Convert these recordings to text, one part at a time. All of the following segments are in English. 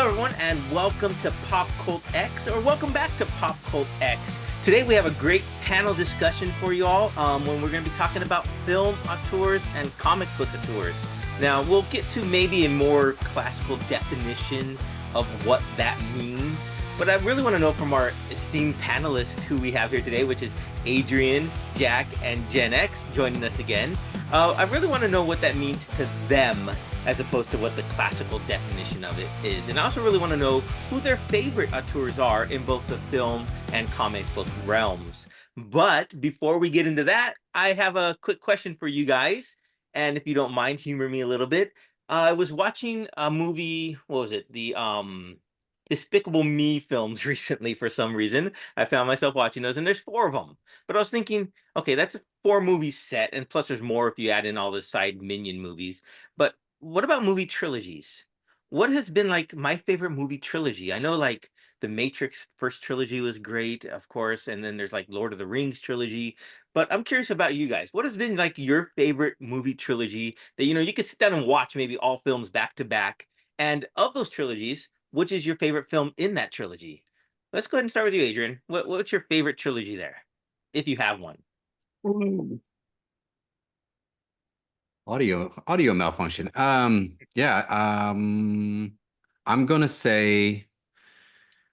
Hello, everyone, and welcome to PopCultX, or welcome back to PopCultX. Today, we have a great panel discussion for you all when we're going to be talking about film auteurs and comic book auteurs. Now, we'll get to maybe a more classical definition of what that means, but I really want to know from our esteemed panelists who we have here today, which is Adrian, Jack, and Genx joining us again. I really want to know what that means to them as opposed to what the classical definition of it is. And I also really want to know who their favorite auteurs are in both the film and comic book realms. But before we get into that, I have a quick question for you guys. And if you don't mind, humor me a little bit. I was watching a movie, what was it? The Despicable Me films recently for some reason. I found myself watching those, and there's 4 of them. But I was thinking, okay, that's a 4-movie set, and plus there's more if you add in all the side minion movies. But what about movie trilogies? What has been like my favorite movie trilogy? I know like the Matrix first trilogy was great, of course, and then there's like Lord of the Rings trilogy. But I'm curious about you guys. What has been like your favorite movie trilogy that you could sit down and watch maybe all films back to back? And of those trilogies, which is your favorite film in that trilogy? Let's go ahead and start with you, Adrian. What's your favorite trilogy there, if you have one? Ooh. Audio malfunction. Yeah. I'm gonna say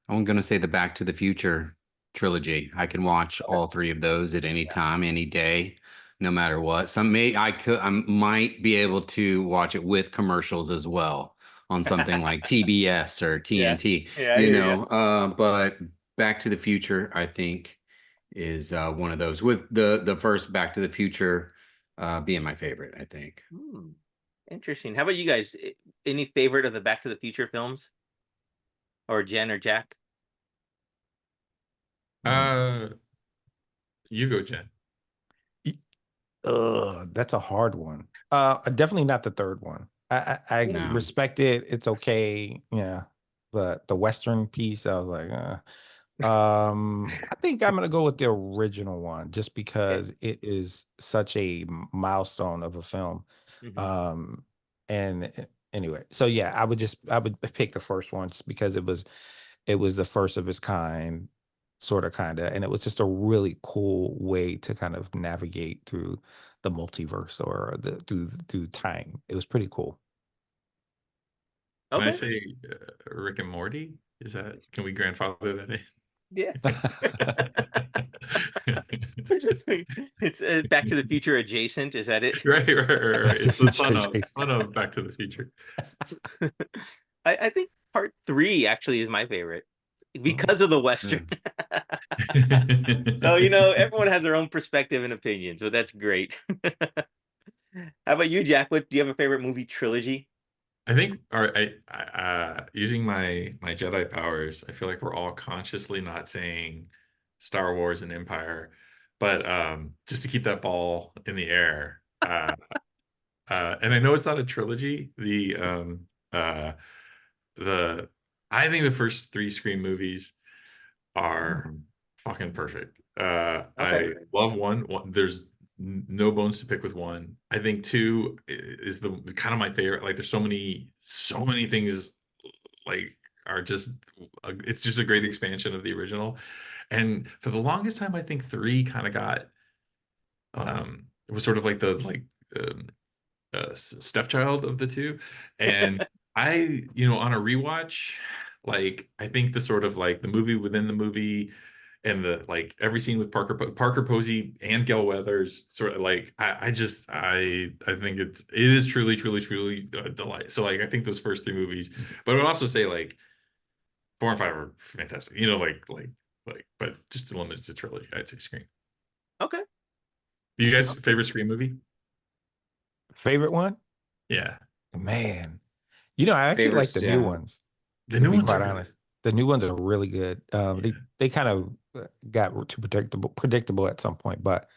the Back to the Future trilogy. I can watch all 3 of those at any time, any day, no matter what. I might be able to watch it with commercials as well on something like TBS or Yeah, TNT, yeah, I hear you. but Back to the Future, I think, is one of those, with the first Back to the Future being my favorite, I think. Interesting. How about you guys? Any favorite of the Back to the Future films? Or Jen or Jack? Uh, you go, Jen. That's a hard one. Definitely not the third one. I No. respect it. It's okay. Yeah. But the Western piece, I was like, I think I'm gonna go with the original one just because it is such a milestone of a film. Mhm. Anyway, so yeah, I would pick the first one just because it was the first of its kind, sort of kind of, and it was just a really cool way to kind of navigate through the multiverse or through time. It was pretty cool. Can I Okay. say Rick and Morty? Can we grandfather that in? Yeah. It's Back to the Future adjacent. Is that it? Right. It's the son Jason. of Back to the Future. I think part 3 actually is my favorite because of the Western. So, everyone has their own perspective and opinion, so that's great. How about you, Jack? Do you have a favorite movie trilogy? I think, using my Jedi powers, I feel like we're all consciously not saying Star Wars and Empire, but just to keep that ball in the air. And I know it's not a trilogy. I think the first 3 Scream movies are fucking perfect. I love one. There's no bones to pick with 1. I think 2 is the kind of my favorite. Like, there's so many things like are just it's just a great expansion of the original. And for the longest time, I think 3 kind of got it was sort of like the stepchild of the 2. And on a rewatch, like, I think the sort of like the movie within the movie and the like every scene with Parker Posey and Gail Weathers, sort of like I think it is truly a delight. So like I think those first 3 movies, but I would also say like 4 and 5 are fantastic. But just to limit it to trilogy, I'd say Scream. Okay. You guys favorite Scream movie? Favorite one? Yeah. Man, I actually like the new ones. The To new be ones quite are good. honest, the new ones are really good. They kind of got too predictable at some point, but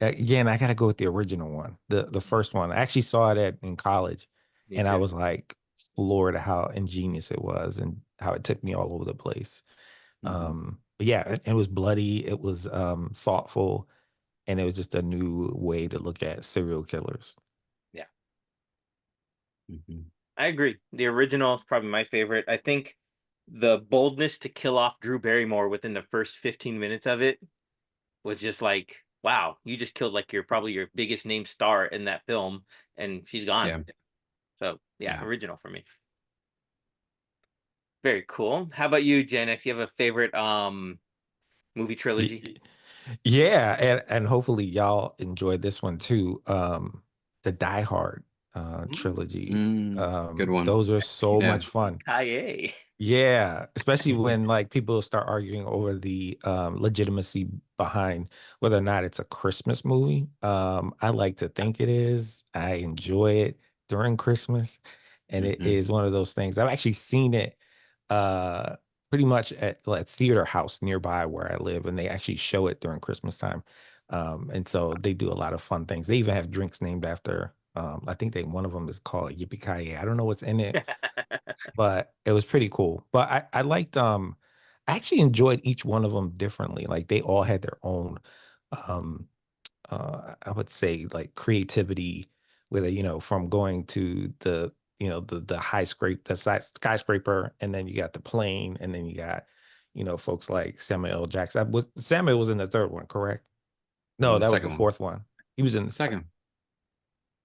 again, I got to go with the original one, the first one. I actually saw it in college, Me and I too. was like floored at how ingenious it was and how it took me all over the place. But yeah, it was bloody, it was thoughtful, and it was just a new way to look at serial killers. Yeah. I agree. The original is probably my favorite. I think the boldness to kill off Drew Barrymore within the first 15 minutes of it was just like, wow, you just killed like probably your biggest name star in that film, and she's gone. Yeah. So yeah, Yeah. original for me. Very cool. How about you, Genx? You have a favorite movie trilogy? Yeah, and hopefully y'all enjoyed this one too. The Die Hard trilogies. Good one. Those are so Yeah. much fun. Kaye. Yeah, especially when like people start arguing over the legitimacy behind whether or not it's a Christmas movie. I like to think it is. I enjoy it during Christmas, and it is one of those things. I've actually seen it uh pretty much at like theater house nearby where I live, and they actually show it during Christmas time. And so they do a lot of fun things. They even have drinks named after I think one of them is called Yippee Ki I don't know what's in it, but it was pretty cool. But I liked I actually enjoyed each one of them differently. Like they all had their own um I would say like creativity with it, from going to the the skyscraper, and then you got the plane, and then you got folks like Samuel L. Jackson. Samuel was in the third one, correct? No, The that was the second one. fourth one. He was Second.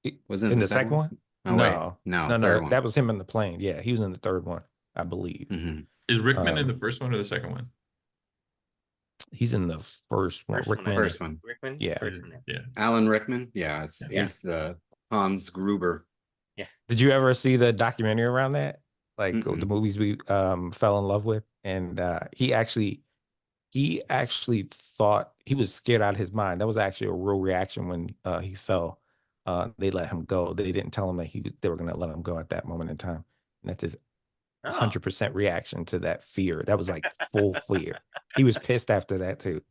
in Wasn't it in the the second second one? one. Oh wait. No, No, no, no, third one. that was him in the plane. Yeah, he was in the third one, I believe. Is Rickman in the Um, first one or the second one? he's in the first one. First one, I Rickman. think. First one. Rickman? Yeah. First one. Yeah. Alan Rickman. Yeah, Yeah. he's the Hans Gruber. Yeah. Did you ever see the documentary around that? Like the Mm-mm. movies we fell in love with? And he actually thought he was scared out of his mind. That was actually a real reaction when he fell. They let him go. They didn't tell him that they were gonna let him go at that moment in time. And that's his Oh. 100% reaction to that fear. That was like full fear. He was pissed after that too.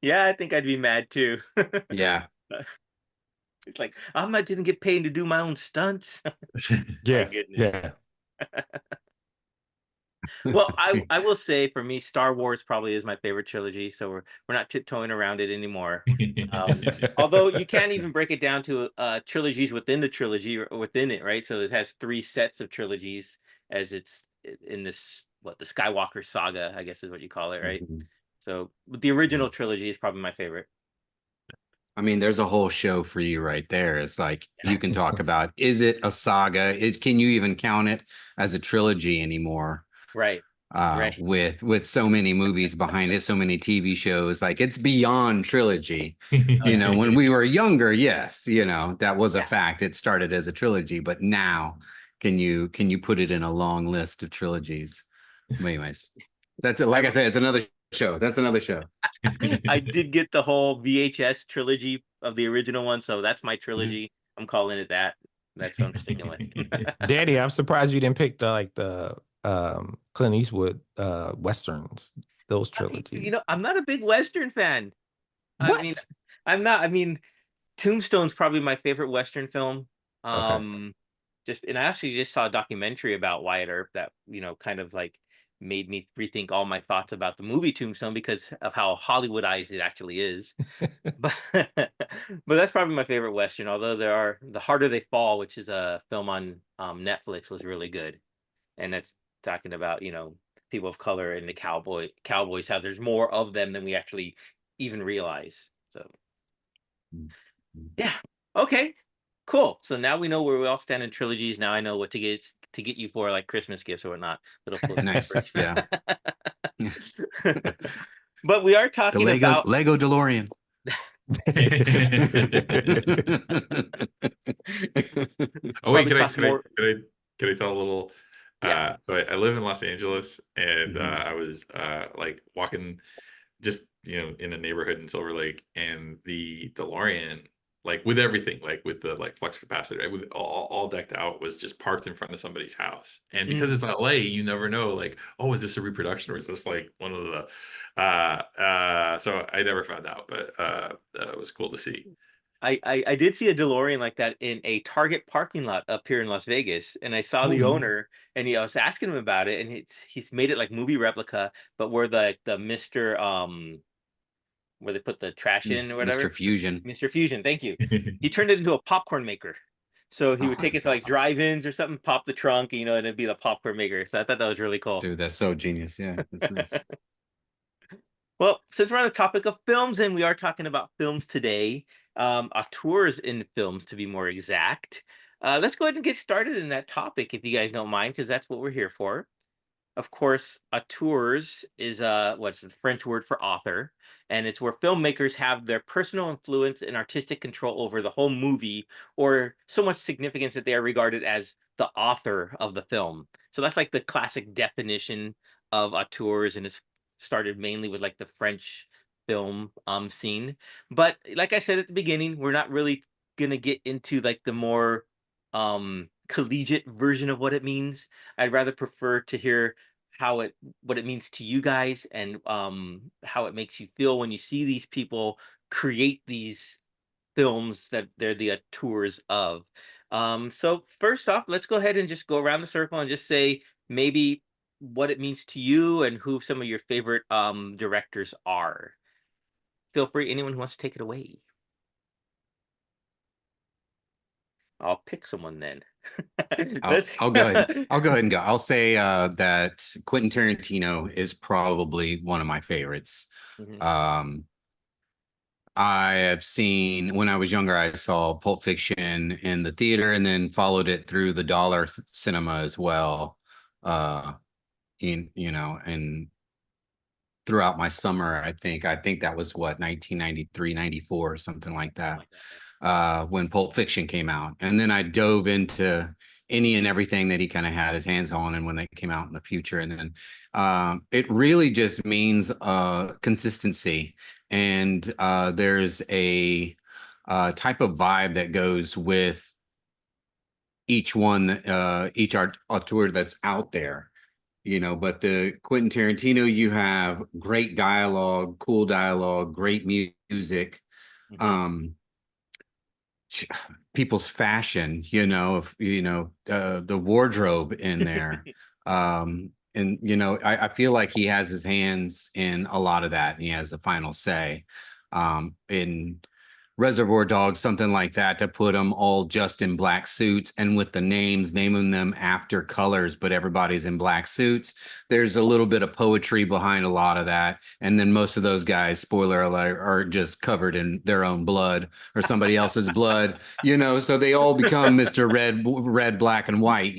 Yeah, I think I'd be mad too. Yeah. It's like, didn't get paid to do my own stunts. My Yeah. goodness. Yeah. Well, I will say for me, Star Wars probably is my favorite trilogy, so we're not tiptoeing around it anymore. Although you can't even break it down to trilogies within the trilogy or within it, right? So it has three sets of trilogies as it's in this the Skywalker saga, I guess is what you call it, right? Mhm. So the original trilogy is probably my favorite. I mean, there's a whole show for you right there. It's like you can talk about, is it a saga? Can you even count it as a trilogy anymore? Right. Right. With so many movies behind it, so many TV shows, like it's beyond trilogy. When we were younger, yes, that was a fact. It started as a trilogy, but now can you put it in a long list of trilogies? But anyways, that's it. Like I said, it's another show. That's another show. I did get the whole VHS trilogy of the original one, so that's my trilogy. I'm calling it that. That's what I'm sticking with. Daddy, I'm surprised you didn't pick the Clint Eastwood westerns, those trilogies. I'm not a big Western fan. I mean, What? I'm not. I mean, Tombstone's probably my favorite Western film. Okay. And I actually just saw a documentary about Wyatt Earp that kind of like made me rethink all my thoughts about the movie Tombstone because of how Hollywoodized it actually is. But that's probably my favorite Western. Although there are The Harder They Fall, which is a film on Netflix, was really good, and that's talking about people of color and the cowboys, how there's more of them than we actually even realize. So yeah, okay, cool. So now we know where we all stand in trilogies. Now I know what to get you for like Christmas gifts or whatnot. Little close Nice. Yeah. But we are The talking about Lego DeLorean. Oh wait, probably cost more. Can I tell a little? Yeah. So I live in Los Angeles, and Mhm. I was like walking just in a neighborhood in Silver Lake, and the DeLorean, like with everything, like with the like flex capacitor, right, with all decked out, was just parked in front of somebody's house. And because it's LA, you never know, like, oh, is this a reproduction or is this like one of the so I never found out, but it was cool to see. I did see a DeLorean like that in a Target parking lot up here in Las Vegas, and I saw the Oh. owner, and I was asking him about it, and he's made it like movie replica, but where the Mister where they put the trash in or Mr. whatever, Fusion. Mr. Fusion, thank you. He turned it into a popcorn maker. So he would Oh, take it that's to like awesome. drive-ins or something, pop the trunk, and it'd be the popcorn maker. So I thought that was really cool. Dude, that's so genius. Yeah, that's nice. Well, since we're on the topic of films and we are talking about films today, auteurs in films to be more exact, let's go ahead and get started in that topic if you guys don't mind, because that's what we're here for. Of course, auteurs is what's the French word for author, and it's where filmmakers have their personal influence and artistic control over the whole movie, or so much significance that they are regarded as the author of the film. So that's like the classic definition of auteurs, and it's started mainly with like the French film scene. But like I said at the beginning, we're not really gonna get into like the more collegiate version of what it means. I'd rather prefer to hear what it means to you guys, and how it makes you feel when you see these people create these films that they're the auteurs of. So first off, let's go ahead and just go around the circle and just say maybe what it means to you and who some of your favorite directors are. Feel free, anyone who wants to take it away. I'll pick someone then. Let's I'll go ahead. I'll go ahead and go. I'll say that Quentin Tarantino is probably one of my favorites. Mhm. Um, I have seen when I was younger, I saw Pulp Fiction in the theater and then followed it through the dollar cinema as well. Uh, and throughout my summer, I think that was what 1993, 94 or something like that. When Pulp Fiction came out. And then I dove into any and everything that he kind of had his hands on and when they came out in the future. And then it really just means consistency. And there's a type of vibe that goes with each one, each auteur that's out there. But the Quentin Tarantino, you have great dialogue, cool dialogue, great music. Mhm. Um, people's fashion, the wardrobe in there. And I feel like he has his hands in a lot of that, and he has the final say. In Reservoir Dogs, something like that, to put them all just in black suits and with the names, naming them after colors, but everybody's in black suits. There's a little bit of poetry behind a lot of that. And then most of those guys, spoiler alert, are just covered in their own blood or somebody else's blood, so they all become Mr. Red, black, and white,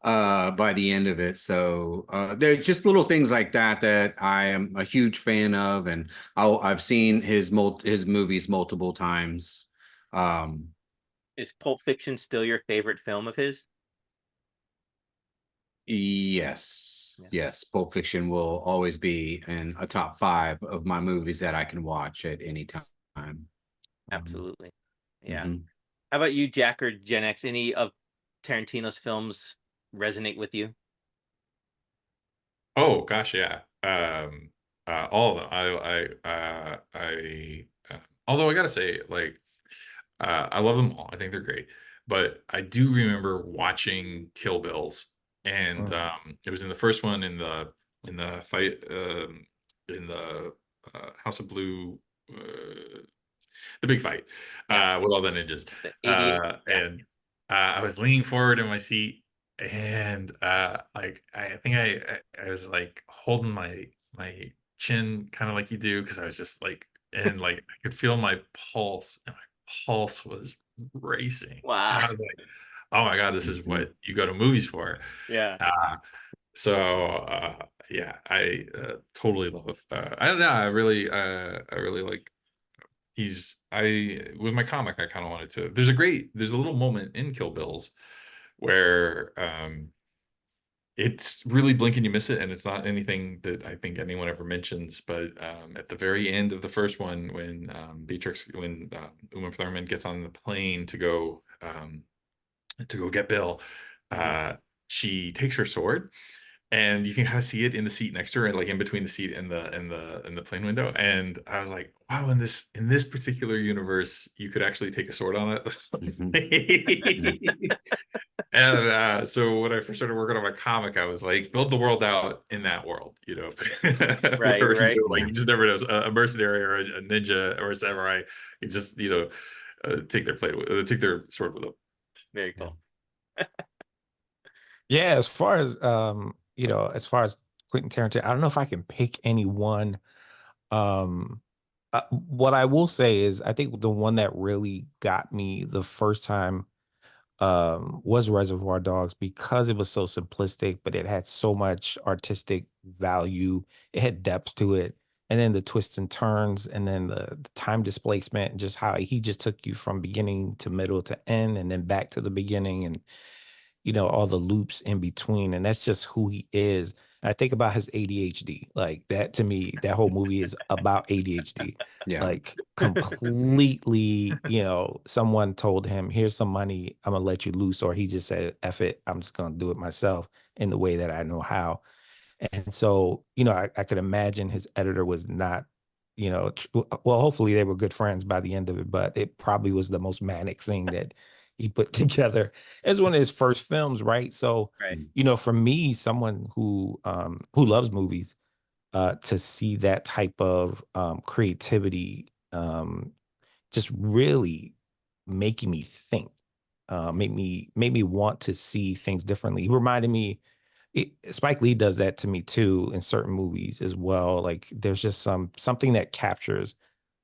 by the end of it. So there's just little things like that I am a huge fan of, and I've seen his movies multiple times. Is Pulp Fiction still your favorite film of his? Yes, Yeah. yes, Pulp Fiction will always be in a top 5 of my movies that I can watch at any time. Absolutely. Yeah. Mhm. How about you, Jack or Gen X? Any of Tarantino's films resonate with you? Oh gosh, yeah. All of them. Although I gotta say, like, I love them all. I think they're great. But I do remember watching Kill Bills, and it was in the first one in the fight in the House of Blue, the big fight with all the ninjas. The 88. Yeah. And I was leaning forward in my seat, and like I think I was like holding my chin kind of like you do, because I was just like, and like I could feel my pulse, and my pulse was racing. Wow. And I was like, oh my God, this is what you go to movies for. Yeah. So yeah, I totally love I really like with my comic, I kind of wanted to, there's a little moment in Kill Bills where it's really blink and you miss it, and it's not anything that I think anyone ever mentions, but at the very end of the first one, when Uma Thurman gets on the plane to go get Bill, she takes her sword, and you can kind of see it in the seat next to her, and like in between the seat and the plane window. And I was like, wow, in this particular universe, you could actually take a sword on it. And so when I first started working on my comic, I was like, build the world out in that world, Right, where, right. like, you just never know, a mercenary or a ninja or a samurai, you just take their sword with them. Very cool. Yeah, as far as as far as Quentin Tarantino, I don't know if I can pick any one. What I will say is I think the one that really got me the first time was Reservoir Dogs, because it was so simplistic, but it had so much artistic value. It had depth to it. And then the twists and turns, and then the time displacement, and just how he just took you from beginning to middle to end, and then back to the beginning, and all the loops in between. And that's just who he is. And I think about his ADHD. Like that, to me, that whole movie is about ADHD. Yeah. Like completely, someone told him, here's some money, I'm gonna let you loose. Or he just said, F it, I'm just gonna do it myself in the way that I know how. And so, I could imagine his editor was not, well, hopefully they were good friends by the end of it, but it probably was the most manic thing that he put together. As one of his first films, right? So, Right. for me, someone who loves movies, to see that type of creativity, just really making me think, made me want to see things differently. He reminded me, Spike Lee does that to me too in certain movies as well. Like there's just something that captures,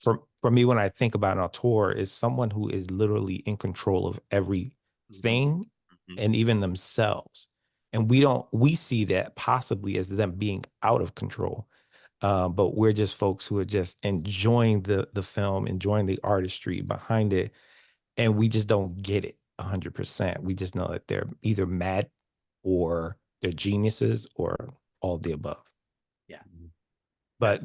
for me, when I think about an auteur, is someone who is literally in control of everything, Mm-hmm. and even themselves. And we see that possibly as them being out of control. But we're just folks who are just enjoying the film, enjoying the artistry behind it, and we just don't get it 100%. We just know that they're either mad, or they're geniuses, or all of the above. Yeah. But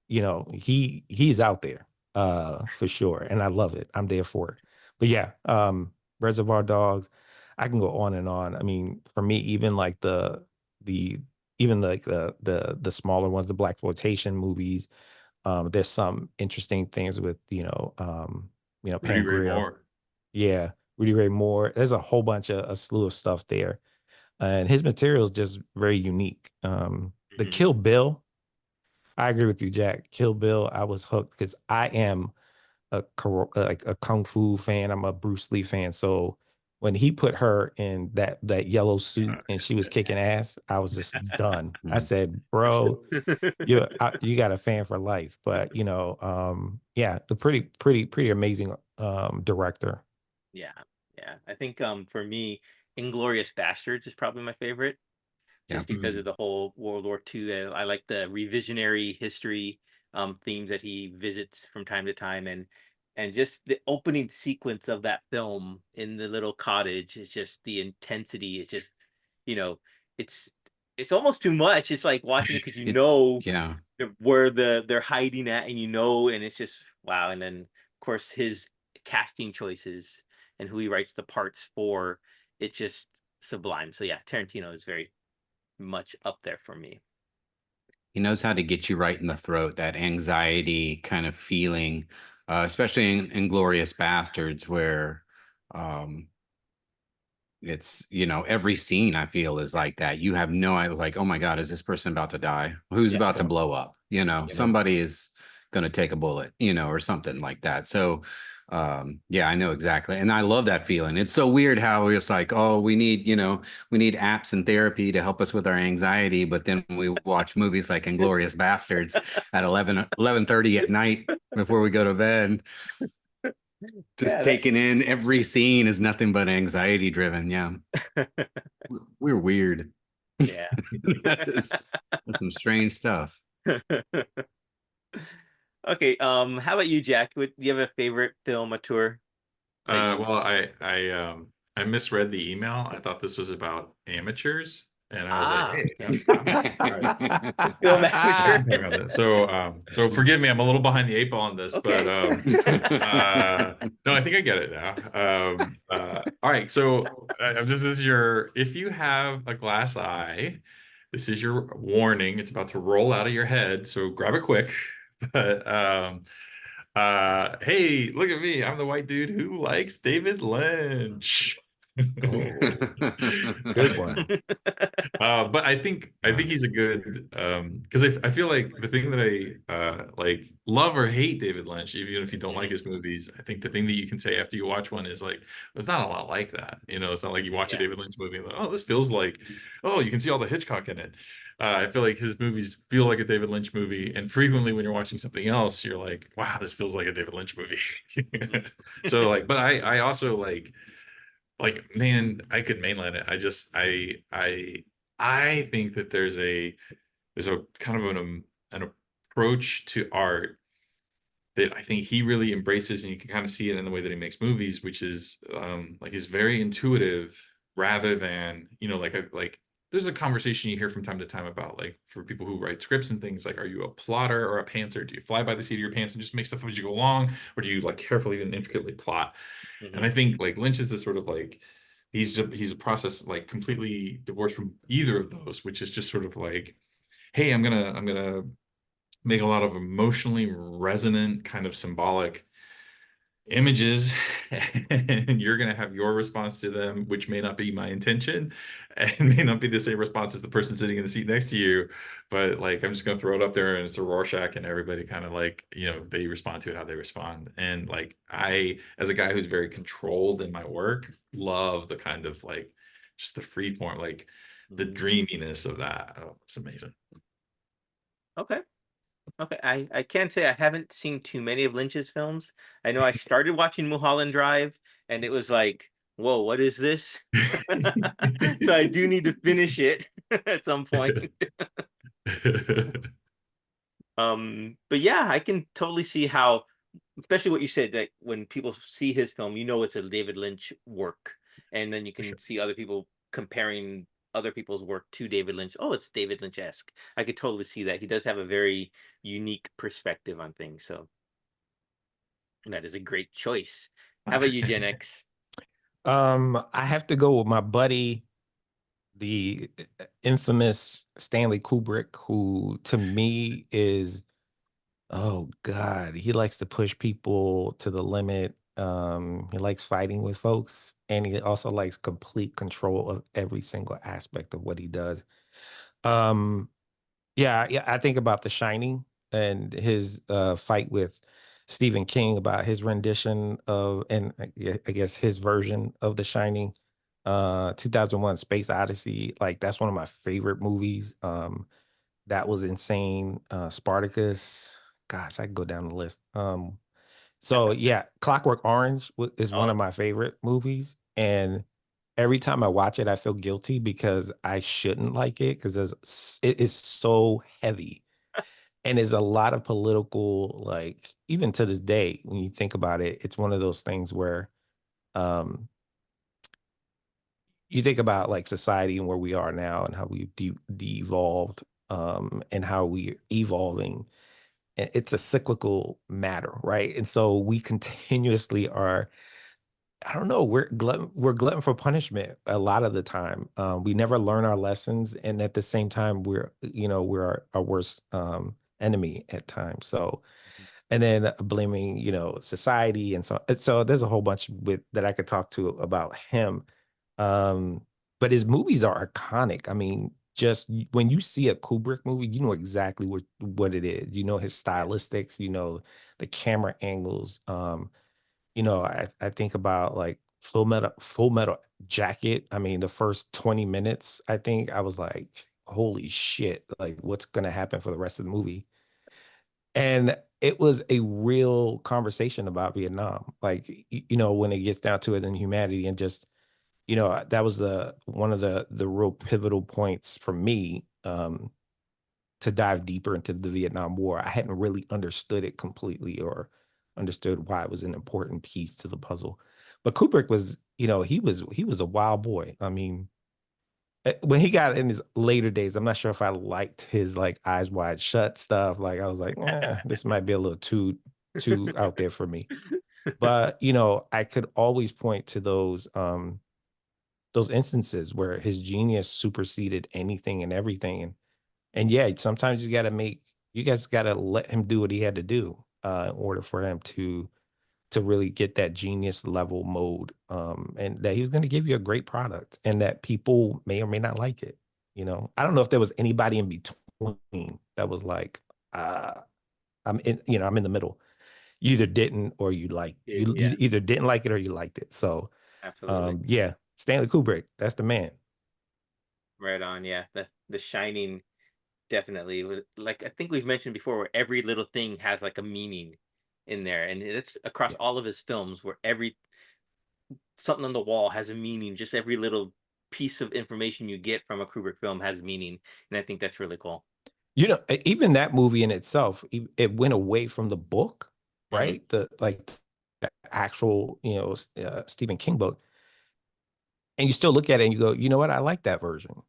he's out there for sure, and I love it. I'm there for it. But yeah, Reservoir Dogs, I can go on and on. I mean, for me, even like the even like the smaller ones, the blaxploitation movies, there's some interesting things with Rudy Pam Ray Grier. Moore. Yeah, Rudy Ray Moore. There's a whole bunch of a slew of stuff there, and his material is just very unique. The Kill Bill, I agree with you, Jack. Kill Bill, I was hooked because I am like a kung fu fan. I'm a Bruce Lee fan. So when he put her in that yellow suit and she was kicking ass, I was just done. I said, bro, you got a fan for life. But yeah, the pretty amazing director. Yeah. I think for me, Inglorious Bastards is probably my favorite, just because of the whole World War II. I like the revisionary history themes that he visits from time to time, and just the opening sequence of that film in the little cottage is just the intensity. It's just, you know, it's it's almost too much. It's like watching it because Yeah. where they're hiding at, and it's just wow. And then of course his casting choices and who he writes the parts for, it's just sublime. So yeah, Tarantino is very much up there for me. He knows how to get you right in the throat, that anxiety kind of feeling, especially in Inglorious Bastards, where um, it's, every scene I feel is like that. You have no idea, like, oh my God, is this person about to die? Who's Yeah. about to blow up? Yeah. Somebody is going to take a bullet, or something like that. So, yeah, I know exactly. And I love that feeling. It's so weird how it's like, oh, we need apps and therapy to help us with our anxiety. But then we watch movies like Inglorious Bastards at 11:30 at night before we go to bed. Just taking in every scene is nothing but anxiety driven. Yeah. We're weird. Yeah. That's some strange stuff. Okay, how about you, Jack? Do you have a favorite film auteur? Well, I misread the email. I thought this was about amateurs, and I was like, hey, okay. Film amateur. So forgive me, I'm a little behind the eight ball on this, Okay. but no, I think I get it now. All right, so if you have a glass eye, this is your warning. It's about to roll out of your head, so grab it quick. But hey, look at me. I'm the white dude who likes David Lynch. Good one. But I think he's a good because I feel like the thing that I like love or hate David Lynch, even if you don't like his movies, I think the thing that you can say after you watch one is like, it's not a lot like that. You know, it's not like you watch a Yeah. David Lynch movie and like, oh, this feels like, oh, you can see all the Hitchcock in it. I feel like his movies feel like a David Lynch movie, and frequently when you're watching something else, you're like, wow, this feels like a David Lynch movie. So like, but I also like man, I could mainline it. I think that there's a kind of an approach to art that I think he really embraces, and you can kind of see it in the way that he makes movies, which is like is very intuitive rather than, you know, like there's a conversation you hear from time to time about like for people who write scripts and things like, are you a plotter or a pantser? Do you fly by the seat of your pants and just make stuff up as you go along, or do you like carefully and intricately plot? And I think like Lynch is this sort of like he's a process like completely divorced from either of those, which is just sort of like, hey, I'm gonna make a lot of emotionally resonant kind of symbolic images, and you're going to have your response to them, which may not be my intention and may not be the same response as the person sitting in the seat next to you, but like I'm just going to throw it up there and it's a Rorschach, and everybody kind of like, you know, they respond to it how they respond. And like I, as a guy who's very controlled in my work, love the kind of like just the free form, like the dreaminess of that. Oh, it's amazing. Okay. Okay, I can't say I haven't seen too many of Lynch's films. I know I started watching Mulholland Drive, and it was like, whoa, what is this? So I do need to finish it at some point. But yeah, I can totally see how, especially what you said, that when people see his film, you know it's a David Lynch work, and then you can see other people comparing other people's work to David Lynch. Oh, it's David Lynch-esque. I could totally see that. He does have a very unique perspective on things, so that is a great choice. How about you, Gen X? I have to go with my buddy, the infamous Stanley Kubrick, who to me is, oh God, he likes to push people to the limit. He likes fighting with folks, and he also likes complete control of every single aspect of what he does. Um, yeah, I think about The Shining and his fight with Stephen King about his rendition of, and I guess his version of The Shining. 2001 Space Odyssey, like that's one of my favorite movies. That was insane. Spartacus, gosh, I could go down the list. So yeah, Clockwork Orange is one of Oh, my favorite movies, and every time I watch it, I feel guilty because I shouldn't like it because it is so heavy, and there's a lot of political, like even to this day, when you think about it, it's one of those things where um, you think about like society and where we are now and how we've de-evolved, and how we're evolving. It's a cyclical matter, right? And so we continuously are, I don't know, we're glutton for punishment a lot of the time. We never learn our lessons, and at the same time, we're our worst enemy at times. So, and then blaming, society, and so there's a whole bunch with that I could talk to about him. Um, but his movies are iconic. I mean, just when you see a Kubrick movie, you know exactly what it is. You know his stylistics. You know the camera angles. I think about like Full Metal Jacket. I mean, the first 20 minutes, I think I was like, holy shit, like what's gonna happen for the rest of the movie? And it was a real conversation about Vietnam. Like, when it gets down to it in humanity, and just, that was the one of the real pivotal points for me, to dive deeper into the Vietnam War. I hadn't really understood it completely, or understood why it was an important piece to the puzzle. But Kubrick was, he was a wild boy. I mean, when he got in his later days, I'm not sure if I liked his like Eyes Wide Shut stuff. Like I was like, this might be a little too out there for me. But I could always point to those instances where his genius superseded anything and everything. And yeah, sometimes you guys gotta let him do what he had to do, in order for him to to really get that genius level mode, and that he was going to give you a great product, and that people may or may not like it. You know, I don't know if there was anybody in between that was like, I'm in, you know, I'm in the middle. You either didn't or Yeah, you either didn't like it or you liked it. So, absolutely. yeah, Stanley Kubrick, that's the man. Right on. Yeah, the Shining definitely like I think we've mentioned before, where every little thing has like a meaning in there, and it's across Yeah. all of his films, where every something on the wall has a meaning. Just every little piece of information you get from a Kubrick film has meaning, and I think that's really cool. You know, even that movie in itself, it went away from the book, Mhm. right? The actual, you know, Stephen King book, and you still look at it and you go, you know what? I like that version.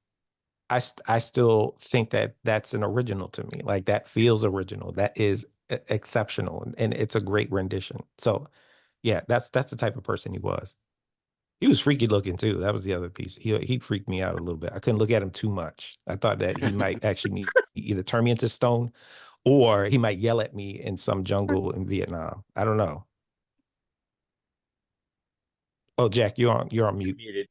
I still think that that's an original to me. Like that feels original. That is exceptional, and it's a great rendition. So, yeah, that's the type of person he was. He was freaky looking too. That was the other piece. He freaked me out a little bit. I couldn't look at him too much. I thought that he might actually either turn me into stone, or he might yell at me in some jungle in Vietnam. I don't know. Oh, Jack, you're on mute. Muted.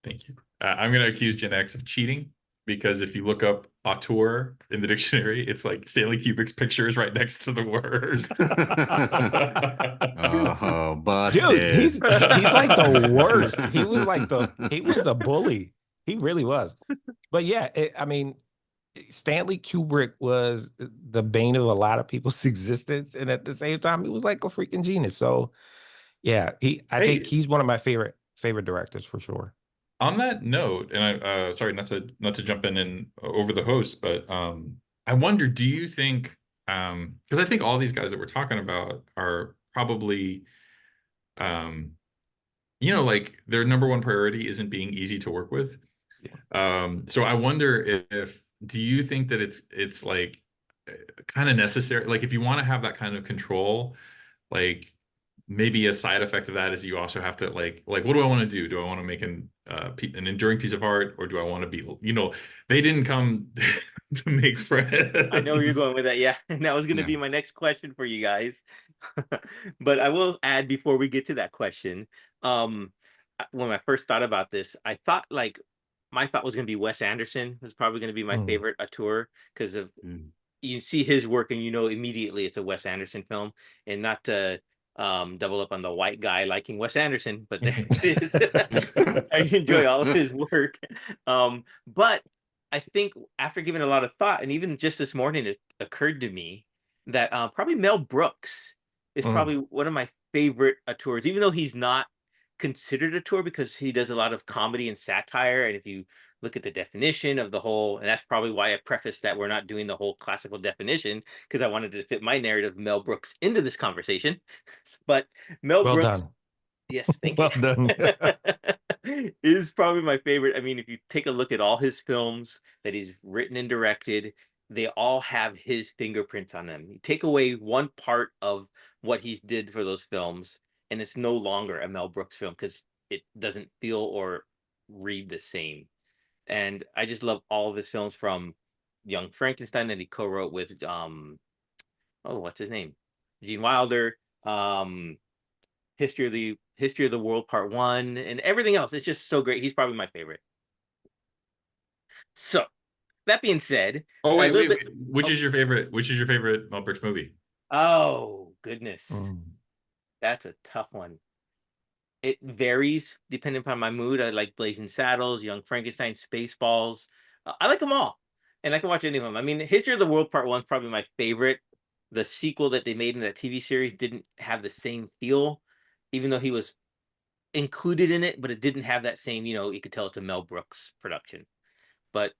Thank you. I'm going to accuse Genx of cheating, because if you look up auteur in the dictionary, it's like Stanley Kubrick's picture is right next to the word. Oh, Dude, busted. he's like the worst. He was a bully. He really was. But yeah, I mean, Stanley Kubrick was the bane of a lot of people's existence, and at the same time, he was like a freaking genius. So yeah, I think Hey, he's one of my favorite directors for sure. on that note, and I sorry not to jump in and over the host, but I wonder, do you think, because I think all these guys that we're talking about are probably you know, like their number one priority isn't being easy to work with. So I wonder if, do you think that it's like kind of necessary, like if you want to have that kind of control, like maybe a side effect of that is you also have to like what do I want to do? Do I want to make an enduring piece of art, or do I want to be, you know, they didn't come to make I know where you're friends. going with that. Yeah, and that was going to Yeah. be my next question for you guys. But I will add before we get to that question. When I first thought about this, I thought like my thought was going to be Wes Anderson was probably going to be my Mm. favorite auteur, because of Mm. you see his work and you know immediately it's a Wes Anderson film, and not to double up on the white guy liking Wes Anderson, but there it is. I enjoy all of his work. But I think after giving a lot of thought, and even just this morning, it occurred to me that probably Mel Brooks is Mm. probably one of my favorite auteurs, even though he's not considered a tour, because he does a lot of comedy and satire. And if you look at the definition of the whole, and that's probably why I prefaced that we're not doing the whole classical definition, because I wanted to fit my narrative of Mel Brooks into this conversation. But Mel Well Brooks, done. yes, thank you, Well done. is probably my favorite. I mean, if you take a look at all his films that he's written and directed, they all have his fingerprints on them. You take away one part of what he did for those films, and it's no longer a Mel Brooks film, because it doesn't feel or read the same. And I just love all of his films, from Young Frankenstein that he co-wrote with oh, what's his name? Gene Wilder, History of the World Part 1, and everything else. It's just so great. He's probably my favorite. So, that being said, Oh a wait, little wait, bit. wait. Which is your favorite? Which is your favorite Mel Brooks movie? Oh, goodness. Mm. That's a tough one. It varies depending upon my mood. I like Blazing Saddles, Young Frankenstein, Spaceballs. I like them all, and I can watch any of them. I mean, History of the World Part 1 is probably my favorite. The sequel that they made in that TV series didn't have the same feel, even though he was included in it, but it didn't have that same, you know, you could tell it's a Mel Brooks production. But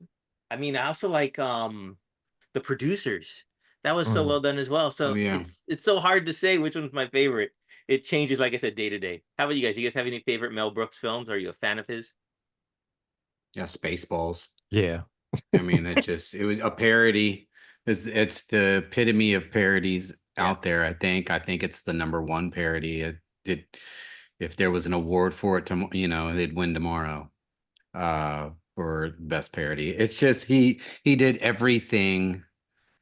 I mean, I also like The Producers. That was so Mm. well done as well. Oh So yeah. it's so hard to say which one's my favorite. It changes, like I said, day to day. How about you guys? You guys have any favorite Mel Brooks films? Are you a fan of his? Yeah, Spaceballs. Yeah. I mean, it was a parody. It's the epitome of parodies Yeah. out there. I think it's the number one parody. It if there was an award for it to, you know, they'd win tomorrow. For best parody. It's just he did everything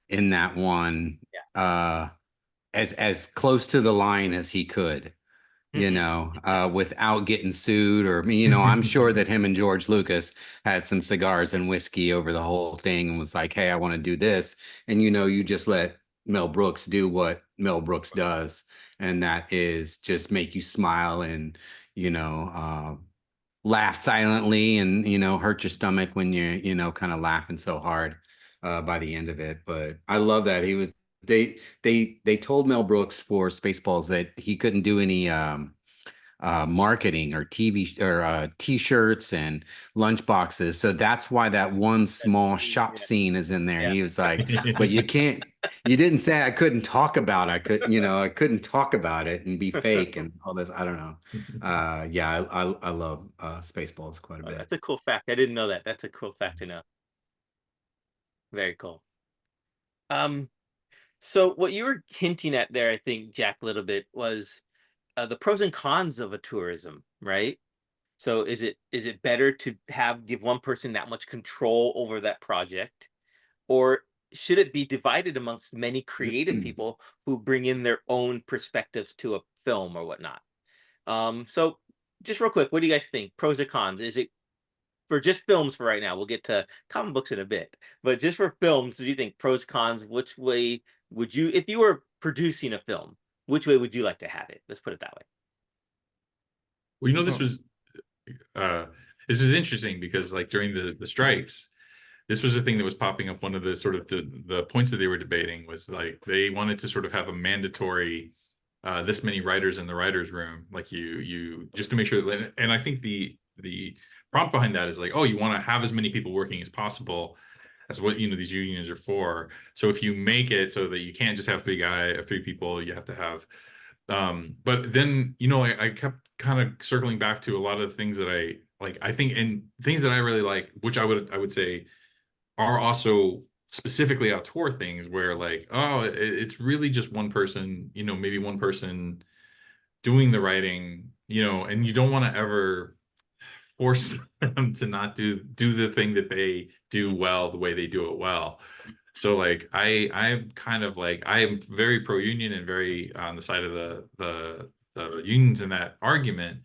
in that one. Yeah. as close to the line as he could, without getting sued or I'm sure that him and George Lucas had some cigars and whiskey over the whole thing and was like, hey, I want to do this. And you just let Mel Brooks do what Mel Brooks does, and that is just make you smile and laugh silently and hurt your stomach when you're kind of laughing so hard by the end of it. But I love that they told Mel Brooks for Spaceballs that he couldn't do any marketing or TV or t-shirts and lunch boxes. So that's why that one small shop scene is in there. Yeah. He was like, but you didn't say I couldn't talk about it. I couldn't talk about it and be fake and all this. I don't know. Yeah, I love Spaceballs quite a bit. That's a cool fact. I didn't know that. That's a cool fact to know. Very cool. So what you were hinting at there, I think, Jack, a little bit was the pros and cons of a tourism, right? So is it better to give one person that much control over that project, or should it be divided amongst many creative people who bring in their own perspectives to a film or whatnot? So just real quick, what do you guys think? Pros or cons? Is it for just films for right now? We'll get to comic books in a bit, but just for films, do you think pros, cons? Which way would you, if you were producing a film, which way would you like to have it? Let's put it that way. Well, this is interesting because like during the strikes, this was a thing that was popping up. One of the sort of the points that they were debating was like they wanted to sort of have a mandatory this many writers in the writers room, like you just to make sure that, and I think the prompt behind that is like, oh, you want to have as many people working as possible. That's what these unions are for. So if you make it so that you can't just have three people, you have to have but then I kept kind of circling back to a lot of the things that I like, I think, and things that I really like, which I would say are also specifically auteur things where like, oh, it's really just one person, maybe one person doing the writing, and you don't want to ever force them to not do the thing that they do well the way they do it well. So like I'm kind of like, I am very pro union and very on the side of the unions in that argument,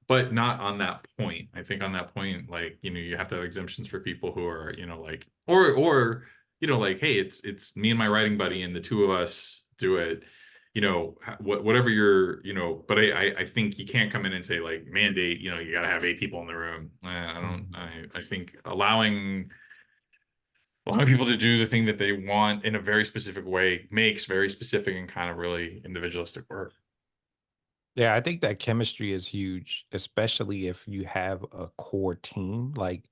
but not on that point. I think on that point, like, you have to have exemptions for people who are, like, or like, hey, it's me and my writing buddy and the two of us do it, whatever you're, but I think you can't come in and say like mandate, you got to have 8 people in the room. I think allowing people to do the thing that they want in a very specific way makes very specific and kind of really individualistic work. Yeah, I think that chemistry is huge, especially if you have a core team. Like,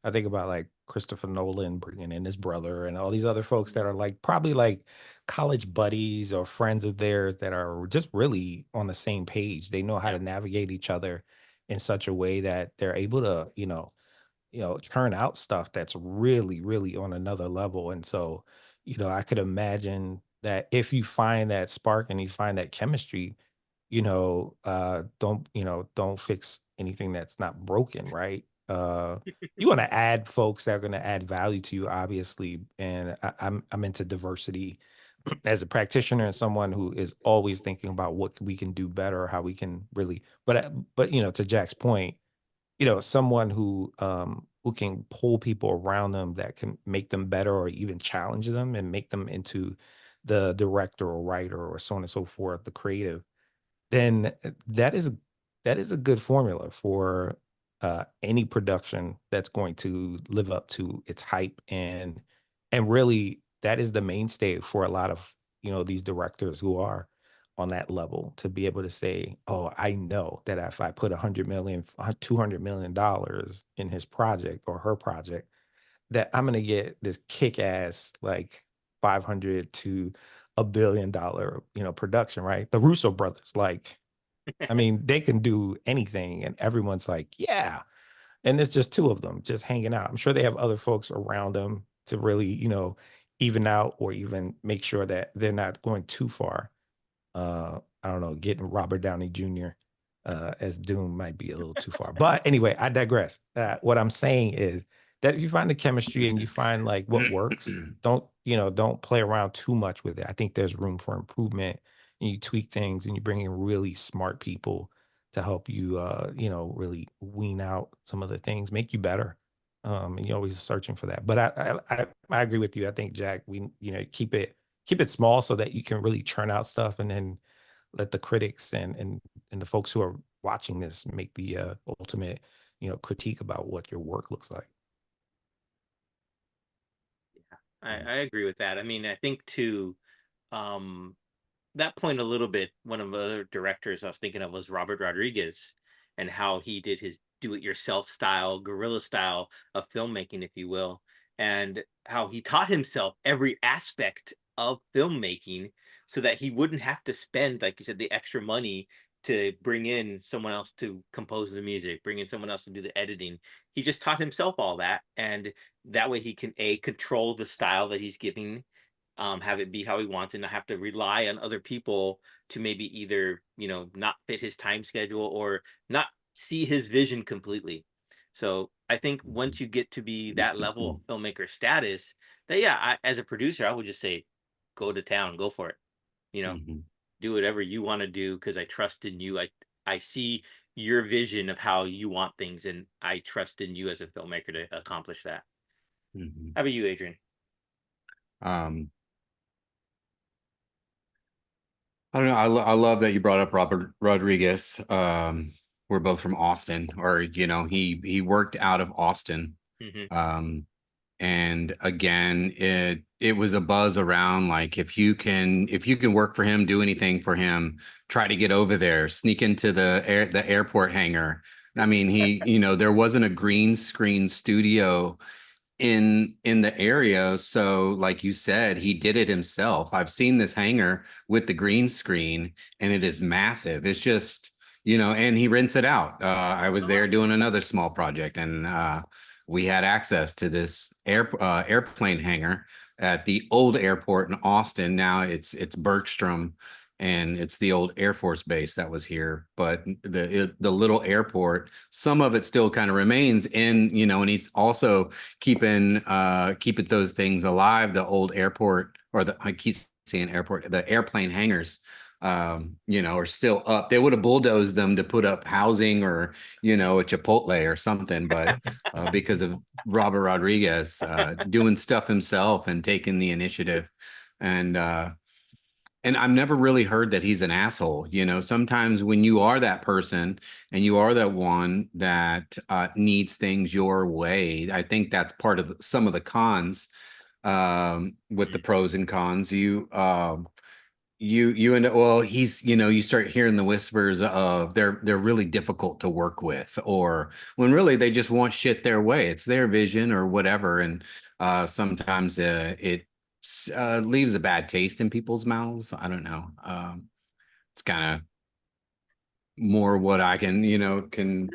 I think about like Christopher Nolan bringing in his brother and all these other folks that are like probably like college buddies or friends of theirs that are just really on the same page. They know how to navigate each other in such a way that they're able to, churn out stuff that's really, really on another level. And so, I could imagine that if you find that spark and you find that chemistry, don't fix anything that's not broken, right? You want to add folks that are going to add value to you, obviously. And I'm into diversity as a practitioner and someone who is always thinking about what we can do better, how we can really, but to Jack's point, someone who can pull people around them that can make them better or even challenge them and make them into the director or writer or so on and so forth, the creative, then that is a good formula for any production that's going to live up to its hype, and really that is the mainstay for a lot of these directors who are on that level, to be able to say, oh, I know that if I put $200 million in his project or her project, that I'm going to get this kick-ass like 500 to $1 billion production, right? The Russo brothers, like, I mean, they can do anything and everyone's like, yeah. And it's just 2 of them just hanging out. I'm sure they have other folks around them to really, even out or even make sure that they're not going too far. I don't know, getting Robert Downey Jr. As Doom might be a little too far. But anyway, I digress. What I'm saying is that if you find the chemistry and you find like what works, don't play around too much with it. I think there's room for improvement and you tweak things, and you bring in really smart people to help you, really wean out some of the things, make you better. And you're always searching for that. But I agree with you. I think, Jack, we, keep it small so that you can really churn out stuff, and then let the critics and the folks who are watching this make the ultimate, critique about what your work looks like. I agree with that. I mean, I think too, um, that point a little bit, one of the other directors I was thinking of was Robert Rodriguez, and how he did his do-it-yourself style, guerrilla style of filmmaking, if you will, and how he taught himself every aspect of filmmaking so that he wouldn't have to spend, like you said, the extra money to bring in someone else to compose the music, bring in someone else to do the editing. He just taught himself all that, and that way he can control the style that he's giving, have it be how he wants, and not have to rely on other people to maybe either, not fit his time schedule or not see his vision completely. So I think once you get to be that level of filmmaker status, that yeah, as a producer, I would just say, go to town, go for it. Mhm. Do whatever you want to do because I trust in you. I see your vision of how you want things, and I trust in you as a filmmaker to accomplish that. Mhm. How about you, Adrian? Um, I don't know. I love that you brought up Robert Rodriguez. We're both from Austin, or he worked out of Austin. Hmm. Um, and again, it was a buzz around, like, if you can work for him, do anything for him, try to get over there, sneak into the airport hangar. I mean, there wasn't a green screen studio in the area, so like you said, he did it himself. I've seen this hangar with the green screen, and it is massive. It's just, and he rents it out. I was there doing another small project, and we had access to this airplane hangar at the old airport in Austin. Now it's Bergstrom, and it's the old Air Force base that was here. But the little airport, some of it still kind of remains in, and he's also keeping those things alive. The old airport, or I keep saying airport, the airplane hangars, are still up. They would have bulldozed them to put up housing, or a Chipotle or something, but because of Robert Rodriguez doing stuff himself and taking the initiative. And I've never really heard that he's an asshole. Sometimes when you are that person, and you are that one that needs things your way, I think that's part of some of the cons, with the pros and cons. You end up, well, you start hearing the whispers of they're really difficult to work with, or when really they just want shit their way. It's their vision or whatever. And sometimes it leaves a bad taste in people's mouths. I don't know. It's kind of more what I can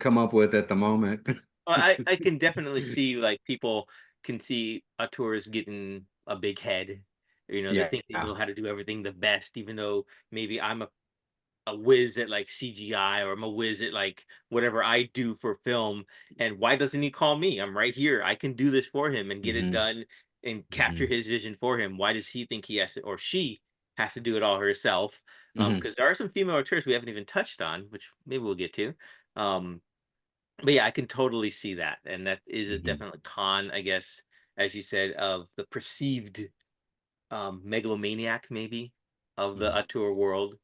come up with at the moment. Well, I can definitely see, like, people can see auteurs getting a big head. They Yeah. think they know how to do everything the best, even though maybe I'm a whiz at like CGI, or I'm a whiz at like whatever I do for film. And why doesn't he call me? I'm right here. I can do this for him and get it Hmm. done and capture Hmm. his vision for him. Why does he think he has to, or she has to do it all herself? Hmm. Because there are some female auteurs we haven't even touched on, which maybe we'll get to. Um, but yeah, I can totally see that, and that is a Hmm. definite con, I guess, as you said, of the perceived megalomaniac, maybe, of the auteur world,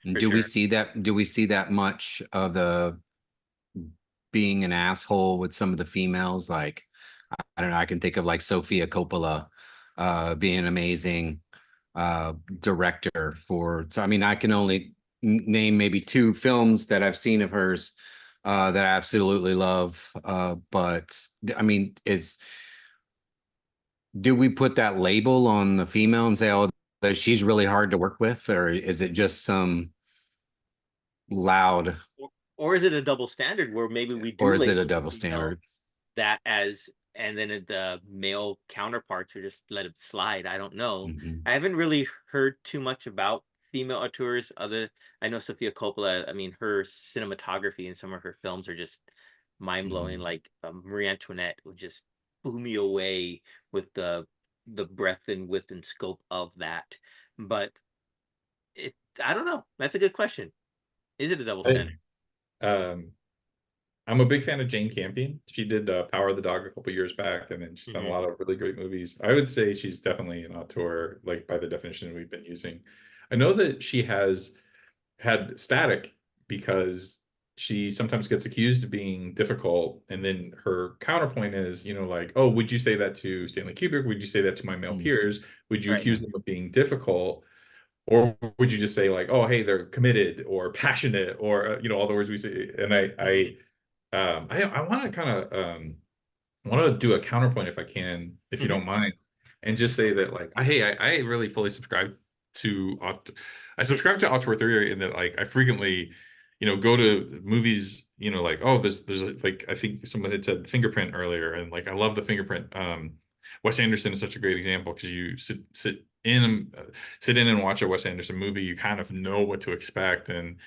for Do we sure. see that? Do we see that much of the being an asshole with some of the females? Like, I don't know. I can think of like Sofia Coppola, being an amazing director for. So I mean, I can only name maybe two films that I've seen of hers that I absolutely love. But I mean, do we put that label on the female and say, oh, that she's really hard to work with, or is it just some loud, Or is it a double standard where maybe we or do is it a label the double female standard? that as, and then the male counterparts are just let it slide? I don't know. Hmm. I haven't really heard too much about female auteurs. I know Sofia Coppola. I mean, her cinematography in some of her films are just mind blowing. Hmm. Like, Marie Antoinette would just blew me away with the breadth and width and scope of that. but I don't know. That's a good question. Is it a double I, standard? um, I'm a big fan of Jane Campion. She did Power of the Dog a couple years back, and then she's done a lot of really great movies. I would say she's definitely an auteur, like by the definition we've been using. I know that she has had static because she sometimes gets accused of being difficult, and then her counterpoint is, like, oh, would you say that to Stanley Kubrick? Would you say that to my male peers? Would you Right. accuse them of being difficult? Or would you just say like, oh, hey, they're committed or passionate, or all the words we say? And I want to kind of want to do a counterpoint if I can, if you don't mind, and just say that like, I really fully subscribe to I subscribe to auteur theory in that like I frequently, go to movies, like, oh, there's like, I think someone had said Fingerprint earlier, and like I love the Fingerprint. Wes Anderson is such a great example because you sit in and watch a Wes Anderson movie, you kind of know what to expect, and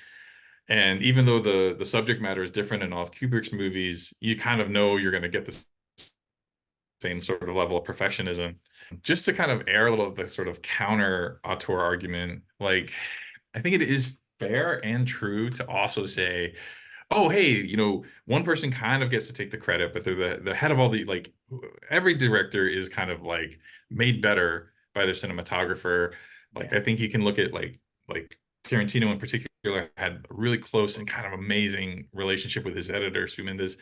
even though the subject matter is different in all of Kubrick's movies, you kind of know you're going to get the same sort of level of perfectionism. Just to kind of air a little of the sort of counter auteur argument, like I think it is fair and true to also say, oh, hey, one person kind of gets to take the credit, but they're the head of all the, like, every director is kind of like made better by their cinematographer. Like, I think you can look at like Tarantino in particular had a really close and kind of amazing relationship with his editor, Sue Mendes.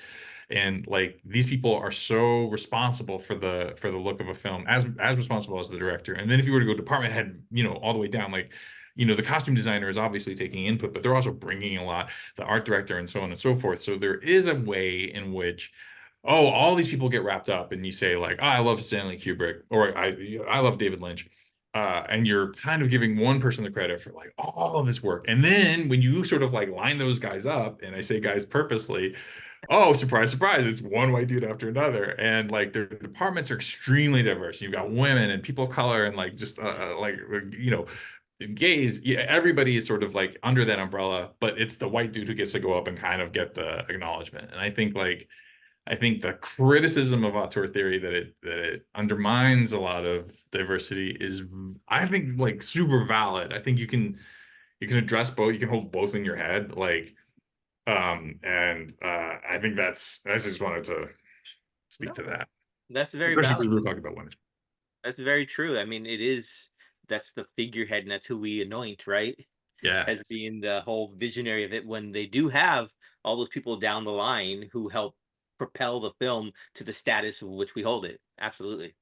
And like these people are so responsible for the look of a film, as responsible as the director. And then if you were to go department head, all the way down, like, the costume designer is obviously taking input, but they're also bringing a lot, the art director and so on and so forth. So there is a way in which, oh, all these people get wrapped up and you say like, oh, I love Stanley Kubrick, or I love David Lynch. And you're kind of giving one person the credit for like all of this work. And then when you sort of like line those guys up, and I say guys purposely, oh, surprise, surprise, it's one white dude after another. And like their departments are extremely diverse. You've got women and people of color and like just gays. Yeah, everybody is sort of like under that umbrella, but it's the white dude who gets to go up and kind of get the acknowledgement. And I think the criticism of auteur theory that it undermines a lot of diversity is, I think, like super valid. I think you can address both. You can hold both in your head, like, and I think I just wanted to speak to that. That's very Especially because valid. we were talking about women. That's very true. I mean, that's the figurehead, and that's who we anoint, right? Yeah. As being the whole visionary of it, when they do have all those people down the line who help propel the film to the status of which we hold it. Absolutely.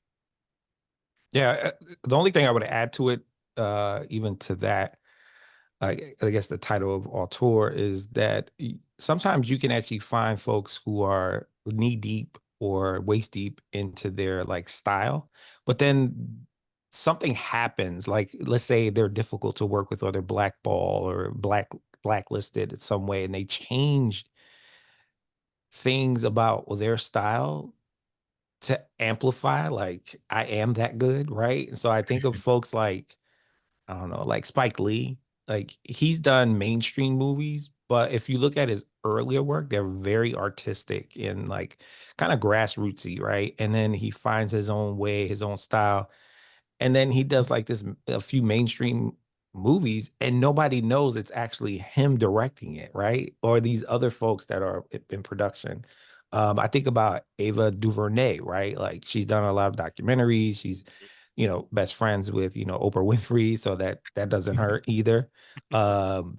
Yeah, the only thing I would add to it, even to that, I guess the title of auteur is that sometimes you can actually find folks who are knee deep or waist deep into their like style, but then something happens. Like let's say they're difficult to work with, or they're blackball or blacklisted in some way, and they change things about their style to amplify. Like I am that good, right? And so I think of folks like, I don't know, like Spike Lee. Like he's done mainstream movies, but if you look at his earlier work, they're very artistic and like kind of grassrootsy, right? And then he finds his own way, his own style, and then he does like a few mainstream movies, and nobody knows it's actually him directing it, right? Or these other folks that are in production. I think about Ava DuVernay, right? Like she's done a lot of documentaries. She's, best friends with, Oprah Winfrey, so that doesn't hurt either.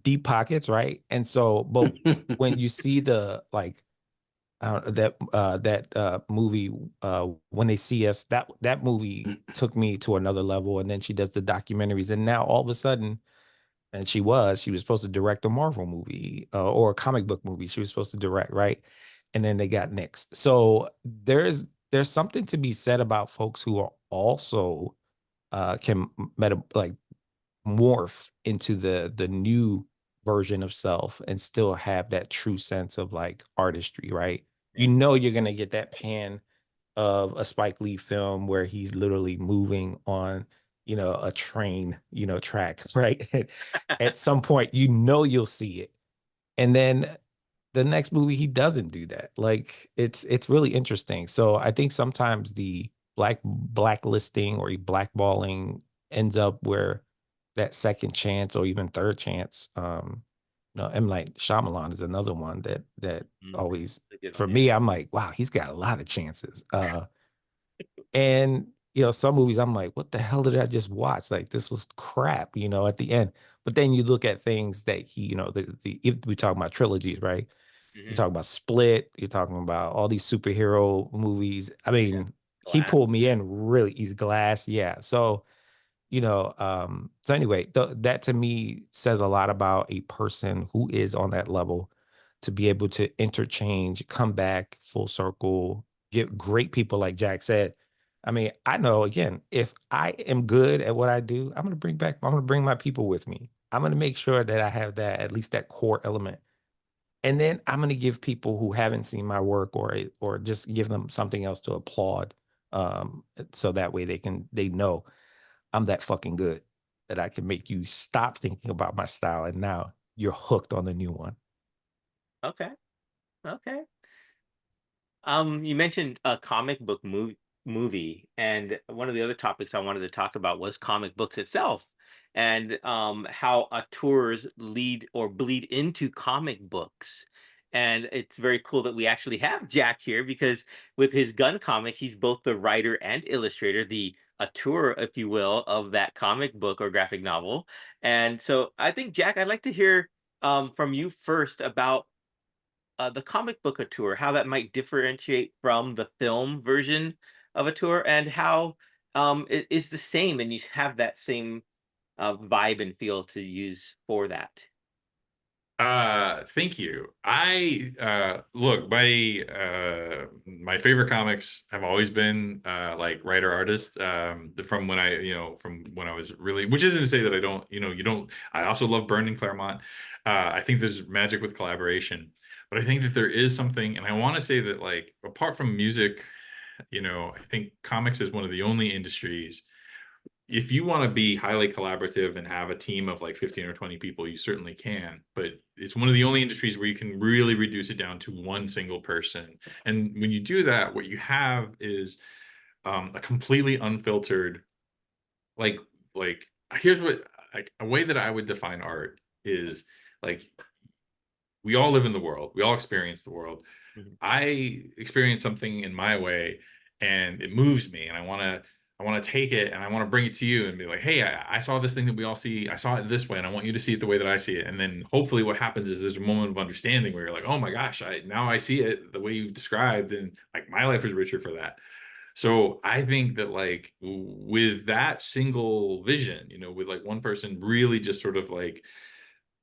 Deep Pockets, right? And so, but when you see the like that movie, When They See Us, that movie took me to another level. And then she does the documentaries, and now all of a sudden, and she was supposed to direct a Marvel movie, or a comic book movie she was supposed to direct, right? And then they got nixed. So there's something to be said about folks who are also can like morph into the new version of self and still have that true sense of like artistry, right? You're gonna get that pan of a Spike Lee film where he's literally moving on, a train, track, right? At some point, you'll see it. And then the next movie, he doesn't do that. Like it's really interesting. So I think sometimes the blacklisting or blackballing ends up where that second chance or even third chance. M. Night Shyamalan is another one that always, for me, I'm like, wow, he's got a lot of chances. And some movies I'm like, what the hell did I just watch? Like, this was crap, at the end. But then you look at things that he, if we talk about trilogies, right? You're talking about Split, you're talking about all these superhero movies. I mean, he pulled me in really easy. Glass, yeah. So, so anyway, that to me says a lot about a person who is on that level to be able to interchange, come back full circle, get great people like Jack said. I mean, I know, again, if I am good at what I do, I'm going to bring my people with me. I'm going to make sure that I have that, at least that core element. And then I'm going to give people who haven't seen my work or just give them something else to applaud. So that way they know I'm that fucking good that I can make you stop thinking about my style. And now you're hooked on the new one. Okay. You mentioned a comic book movie, and one of the other topics I wanted to talk about was comic books itself, and how auteurs lead or bleed into comic books. And it's very cool that we actually have Jack here, because with his gun comic, he's both the writer and illustrator, the auteur, if you will, of that comic book or graphic novel. And so I think, Jack, I'd like to hear from you first about the comic book auteur, how that might differentiate from the film version of a tour, and how it is the same, and you have that same vibe and feel to use for that. Thank you. I look, my favorite comics have always been like writer artist, from when I was really, which isn't to say that I don't, you don't. I also love Byrne and Claremont. I think there's magic with collaboration, but I think that there is something, and I want to say that, like, apart from music, I think comics is one of the only industries, if you want to be highly collaborative and have a team of like 15 or 20 people, you certainly can. But it's one of the only industries where you can really reduce it down to one single person. And when you do that, what you have is a completely unfiltered, like, here's what, like, a way that I would define art is, like, we all live in the world. We all experience the world. I experience something in my way and it moves me, and I want to take it and I want to bring it to you and be like, hey, I saw this thing that we all see. I saw it this way and I want you to see it the way that I see it. And then hopefully what happens is there's a moment of understanding where you're like, oh my gosh, now I see it the way you've described, and like my life is richer for that. So I think that, like, with that single vision, with like one person really just sort of like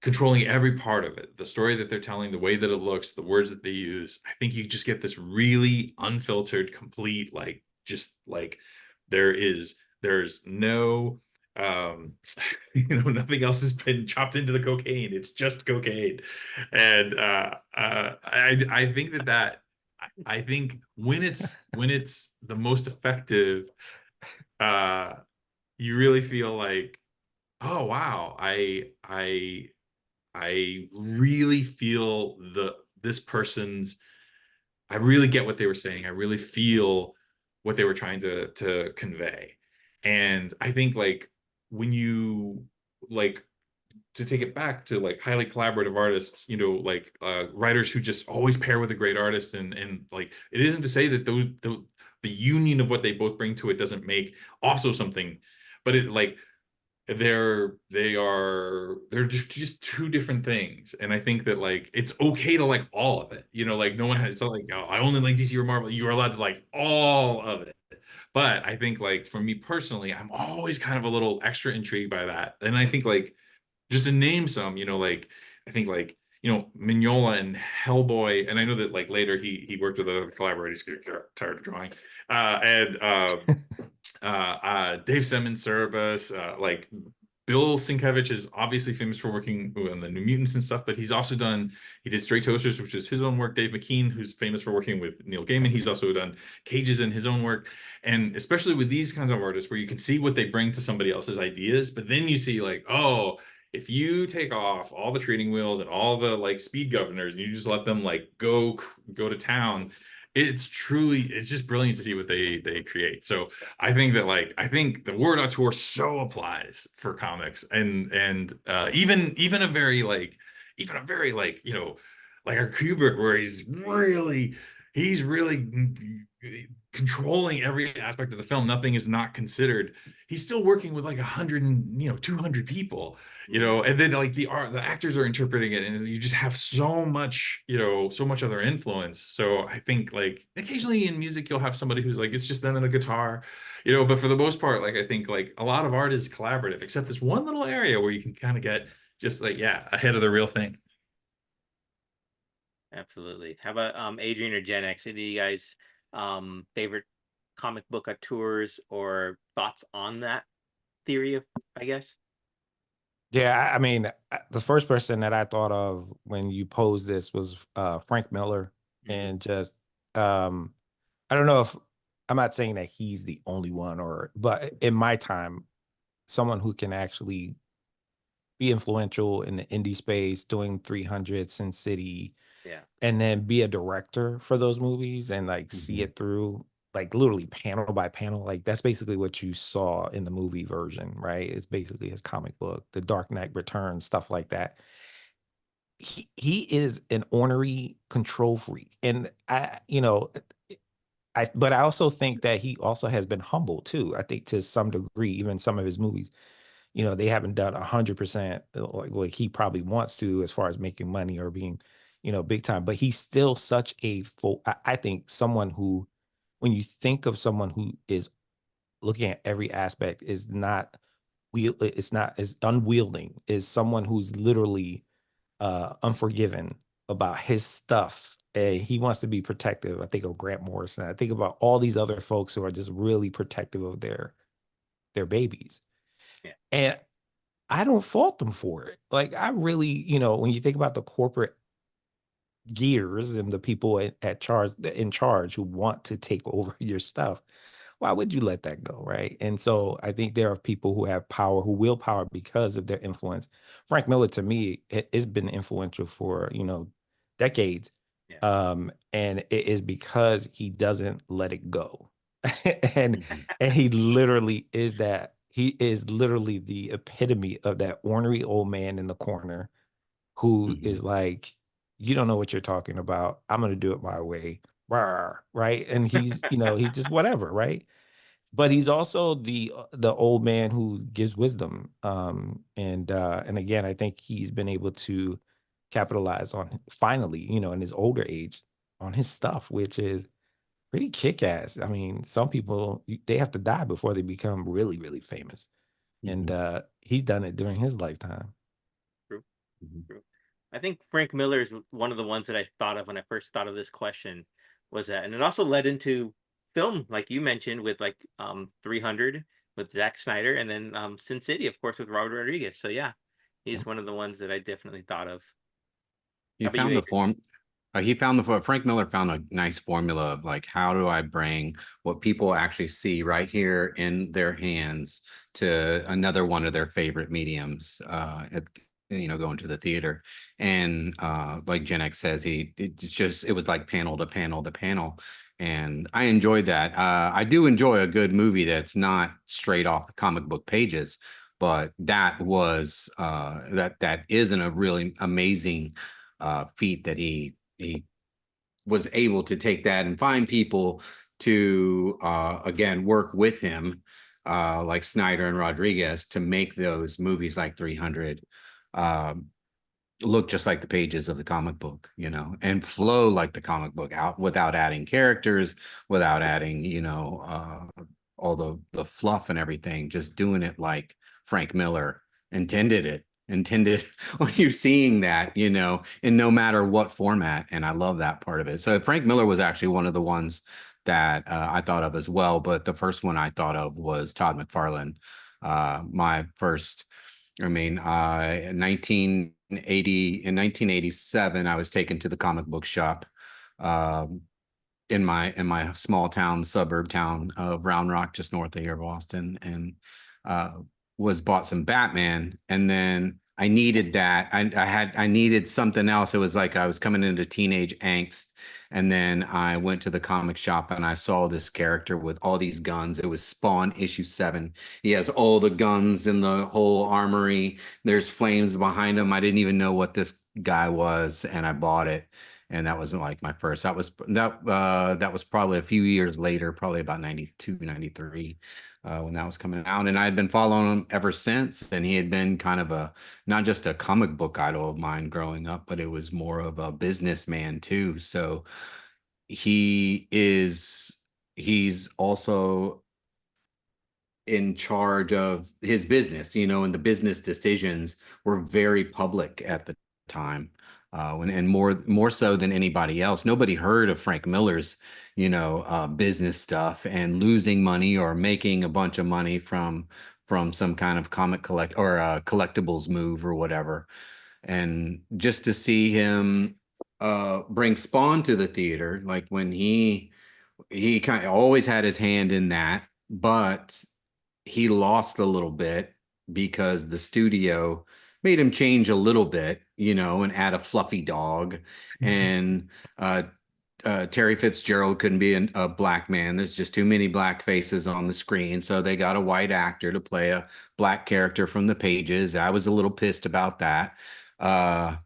controlling every part of it, the story that they're telling, the way that it looks, the words that they use, I think you just get this really unfiltered, complete, like, just like there's no nothing else has been chopped into the cocaine. It's just cocaine. And I think I think when it's the most effective, you really feel like, oh wow, I really feel this person's, I really get what they were saying. I really feel what they were trying to convey. And I think, like, when you, like, to take it back to like highly collaborative artists, like writers who just always pair with a great artist, and like, it isn't to say that the union of what they both bring to it doesn't make also something, but it, like, they're just two different things. And I think that, like, it's okay to like all of it, like, no one has, it's not like, oh, I only like DC or Marvel. You're allowed to like all of it. But I think, like, for me personally, I'm always kind of a little extra intrigued by that. And I think, like, just to name some, like, I think, like, Mignola and Hellboy, and I know that, like, later he worked with other collaborators, get tired of drawing, and Dave Simmons, Cerebus, like, Bill Sienkiewicz is obviously famous for working on the New Mutants and stuff, but he did Straight Toasters, which is his own work. Dave McKean, who's famous for working with Neil Gaiman, he's also done Cages in his own work. And especially with these kinds of artists where you can see what they bring to somebody else's ideas, but then you see, like, oh, if you take off all the training wheels and all the, like, speed governors and you just let them, like, go to town, it's truly, it's just brilliant to see what they create. So I think that I think the word auteur so applies for comics, and even a very like a Kubrick, where he's really controlling every aspect of the film. Nothing is not considered. He's still working with like 100 and 200 people, and then like the actors are interpreting it, and you just have so much, so much other influence. So I think like occasionally in music you'll have somebody who's like, it's just them and a guitar, but for the most part, like I think like a lot of art is collaborative, except this one little area where you can kind of get just like, yeah, ahead of the real thing. Absolutely. How about Adrian or Genx? Any of you guys favorite comic book auteurs or thoughts on that theory of, I guess? Yeah, I mean, the first person that I thought of when you posed this was Frank Miller, and just I don't know if I'm not saying that he's the only one, but in my time, someone who can actually be influential in the indie space, doing 300, Sin City, Yeah. and then be a director for those movies and like see it through, like literally panel by panel. Like that's basically what you saw in the movie version, right? It's basically his comic book, The Dark Knight Returns, stuff like that. He is an ornery control freak, and but I also think that he also has been humble too. I think to some degree, even some of his movies, they haven't done 100% like he probably wants to as far as making money or being, big time. But he's still such a full. I think someone who, when you think of someone who is looking at every aspect, is not it's not as unwielding, is someone who's literally unforgiving about his stuff. And he wants to be protective. I think of Grant Morrison. I think about all these other folks who are just really protective of their babies. Yeah. And I don't fault them for it. Like I really, when you think about the corporate gears and the people in charge who want to take over your stuff, why would you let that go, right? And so I think there are people who have power, who will power because of their influence. Frank Miller, to me, has been influential for decades, Yeah. and it is because he doesn't let it go, and he literally is that. He is literally the epitome of that ornery old man in the corner who is like, you don't know what you're talking about. I'm going to do it my way. Rawr, right? And he's just whatever, right? But he's also the old man who gives wisdom. And again, I think he's been able to capitalize on finally, in his older age on his stuff, which is pretty kick-ass. I mean, some people they have to die before they become really, really famous. And he's done it during his lifetime. True. True. I think Frank Miller is one of the ones that I thought of when I first thought of this question, was that, and it also led into film, like you mentioned, with like 300 with Zack Snyder, and then Sin City, of course, with Robert Rodriguez. So yeah, he's one of the ones that I definitely thought of. He How about you, found the Adrian? form. Frank Miller found a nice formula of like, how do I bring what people actually see right here in their hands to another one of their favorite mediums, going to the theater. And like Gen X says, it was like panel to panel to panel. And I enjoyed that. I do enjoy a good movie that's not straight off the comic book pages, but that was that isn't a really amazing feat that he was able to take that and find people to again work with him, like Snyder and Rodriguez, to make those movies like 300 look just like the pages of the comic book, and flow like the comic book, out without adding characters, without adding all the fluff and everything, just doing it like Frank Miller intended when you're seeing that, in no matter what format. And I love that part of it. So Frank Miller was actually one of the ones that I thought of as well. But the first one I thought of was Todd McFarlane. My first, in 1987, I was taken to the comic book shop in my small town, suburb town of Round Rock, just north of here, Boston, and was bought some Batman. And then I needed that. I needed something else. It was like I was coming into teenage angst, and then I went to the comic shop and I saw this character with all these guns. It was Spawn issue 7. He has all the guns in the whole armory. There's flames behind him. I didn't even know what this guy was, and I bought it. And that wasn't like my first. That was probably a few years later, probably about 92, 93, when that was coming out. And I had been following him ever since. And he had been kind of a not just a comic book idol of mine growing up, but it was more of a businessman too. So he's also in charge of his business, and the business decisions were very public at the time. And more so than anybody else. Nobody heard of Frank Miller's, business stuff and losing money or making a bunch of money from some kind of comic collectibles move or whatever. And just to see him bring Spawn to the theater, like when he kind of always had his hand in that, but he lost a little bit because the studio made him change a little bit, and add a fluffy dog. And Terry Fitzgerald couldn't be a black man. There's just too many black faces on the screen. So they got a white actor to play a black character from the pages. I was a little pissed about that. And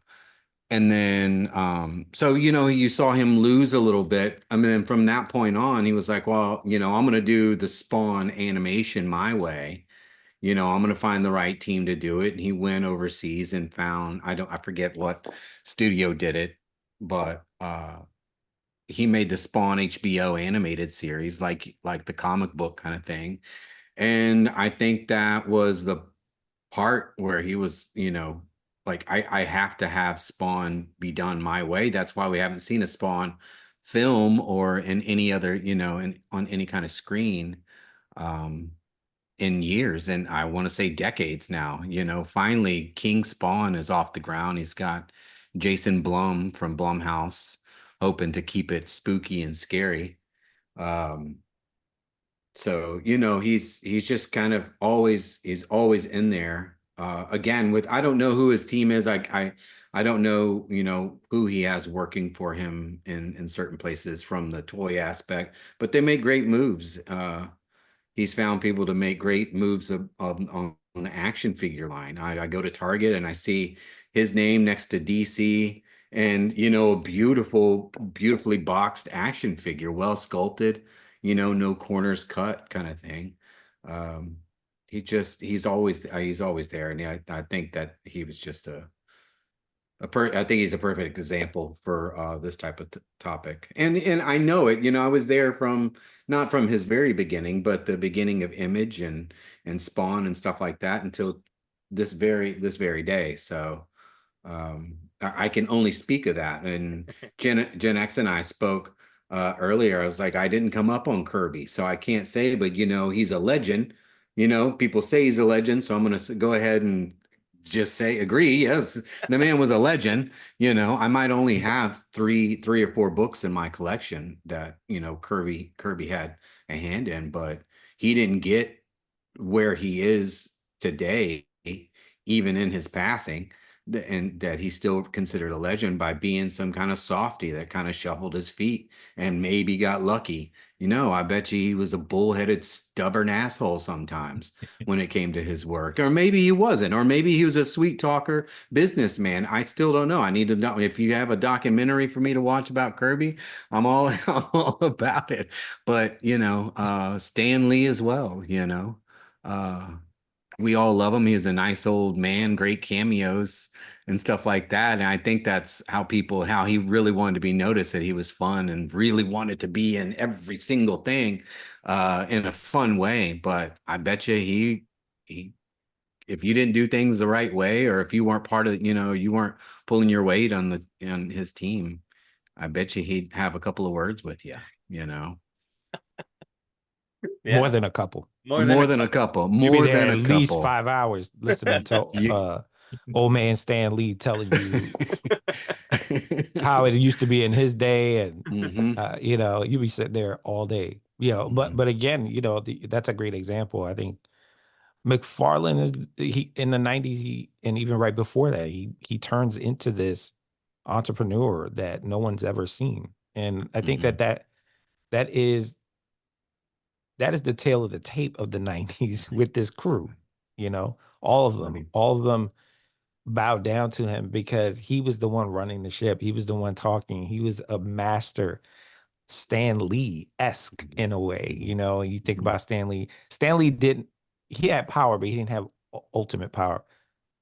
then, so, you saw him lose a little bit. I mean, from that point on, he was like, well, I'm going to do the Spawn animation my way. I'm going to find the right team to do it. And he went overseas and found, I forget what studio did it, but he made the Spawn HBO animated series, like the comic book kind of thing. And I think that was the part where he was, like, I have to have Spawn be done my way. That's why we haven't seen a Spawn film or in any other, on any kind of screen in years. And I want to say decades now. Finally King Spawn is off the ground. He's got Jason Blum from Blumhouse hoping to keep it spooky and scary. So, he's just kind of always in there. Again, I don't know who his team is. I don't know, who he has working for him in certain places from the toy aspect, but they make great moves. He's found people to make great moves on the action figure line. I go to Target and I see his name next to DC and, a beautifully boxed action figure, well sculpted, no corners cut kind of thing. He's always there. And I think that he was just I think he's a perfect example for this type of topic. And I know it, I was there not from his very beginning, but the beginning of Image and Spawn and stuff like that until this very day. So I can only speak of that. And Genx and I spoke earlier. I was like, I didn't come up on Kirby, so I can't say, but he's a legend. People say he's a legend, so I'm going to go ahead and just say agree. Yes, the man was a legend. I might only have three or four books in my collection that Kirby had a hand in, but he didn't get where he is today, even in his passing, and that he's still considered a legend by being some kind of softy that kind of shuffled his feet and maybe got lucky. I bet you he was a bullheaded, stubborn asshole sometimes when it came to his work. Or maybe he wasn't. Or maybe he was a sweet talker businessman. I still don't know. I need to know. If you have a documentary for me to watch about Kirby, I'm all about it. But, Stan Lee as well, we all love him. He's a nice old man, great cameos and stuff like that. And I think that's how he really wanted to be noticed, that he was fun and really wanted to be in every single thing in a fun way. But I bet you he if you didn't do things the right way, or if you weren't part of, you weren't pulling your weight on his team, I bet you he'd have a couple of words with you, Yeah. More than a couple. More than a couple. You'd More be there than at a least couple. 5 hours listening to old man Stan Lee telling you how it used to be in his day, and Mhm. you'd be sitting there all day. But again, that's a great example. I think McFarlane is he in the 90s, and even right before that, he turns into this entrepreneur that no one's ever seen. And I think Mhm. that is the tale of the tape of the 90s with this crew. You know, Funny. all of them bowed down to him because he was the one running the ship. He was the one talking. He was a master Stan Lee-esque in a way, you know. And you think about Stan Lee. Stan Lee didn't, he had power, but he didn't have ultimate power.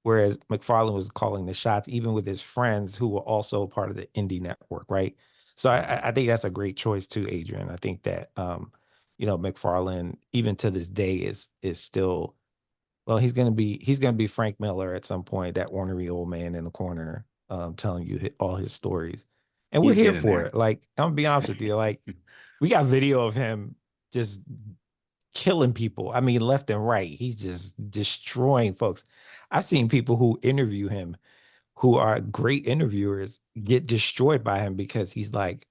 Whereas McFarlane was calling the shots, even with his friends who were also part of the indie network, right? So I think that's a great choice too, Adrian. I think that you know, McFarlane, even to this day, is still, well, he's gonna be Frank Miller at some point, that ornery old man in the corner, telling you all his stories. And we're He's here getting for there. it. Like, I'm gonna be honest with you, like, we got video of him just killing people. I mean, left and right. He's just destroying folks. I've seen people who interview him, who are great interviewers, get destroyed by him because he's like,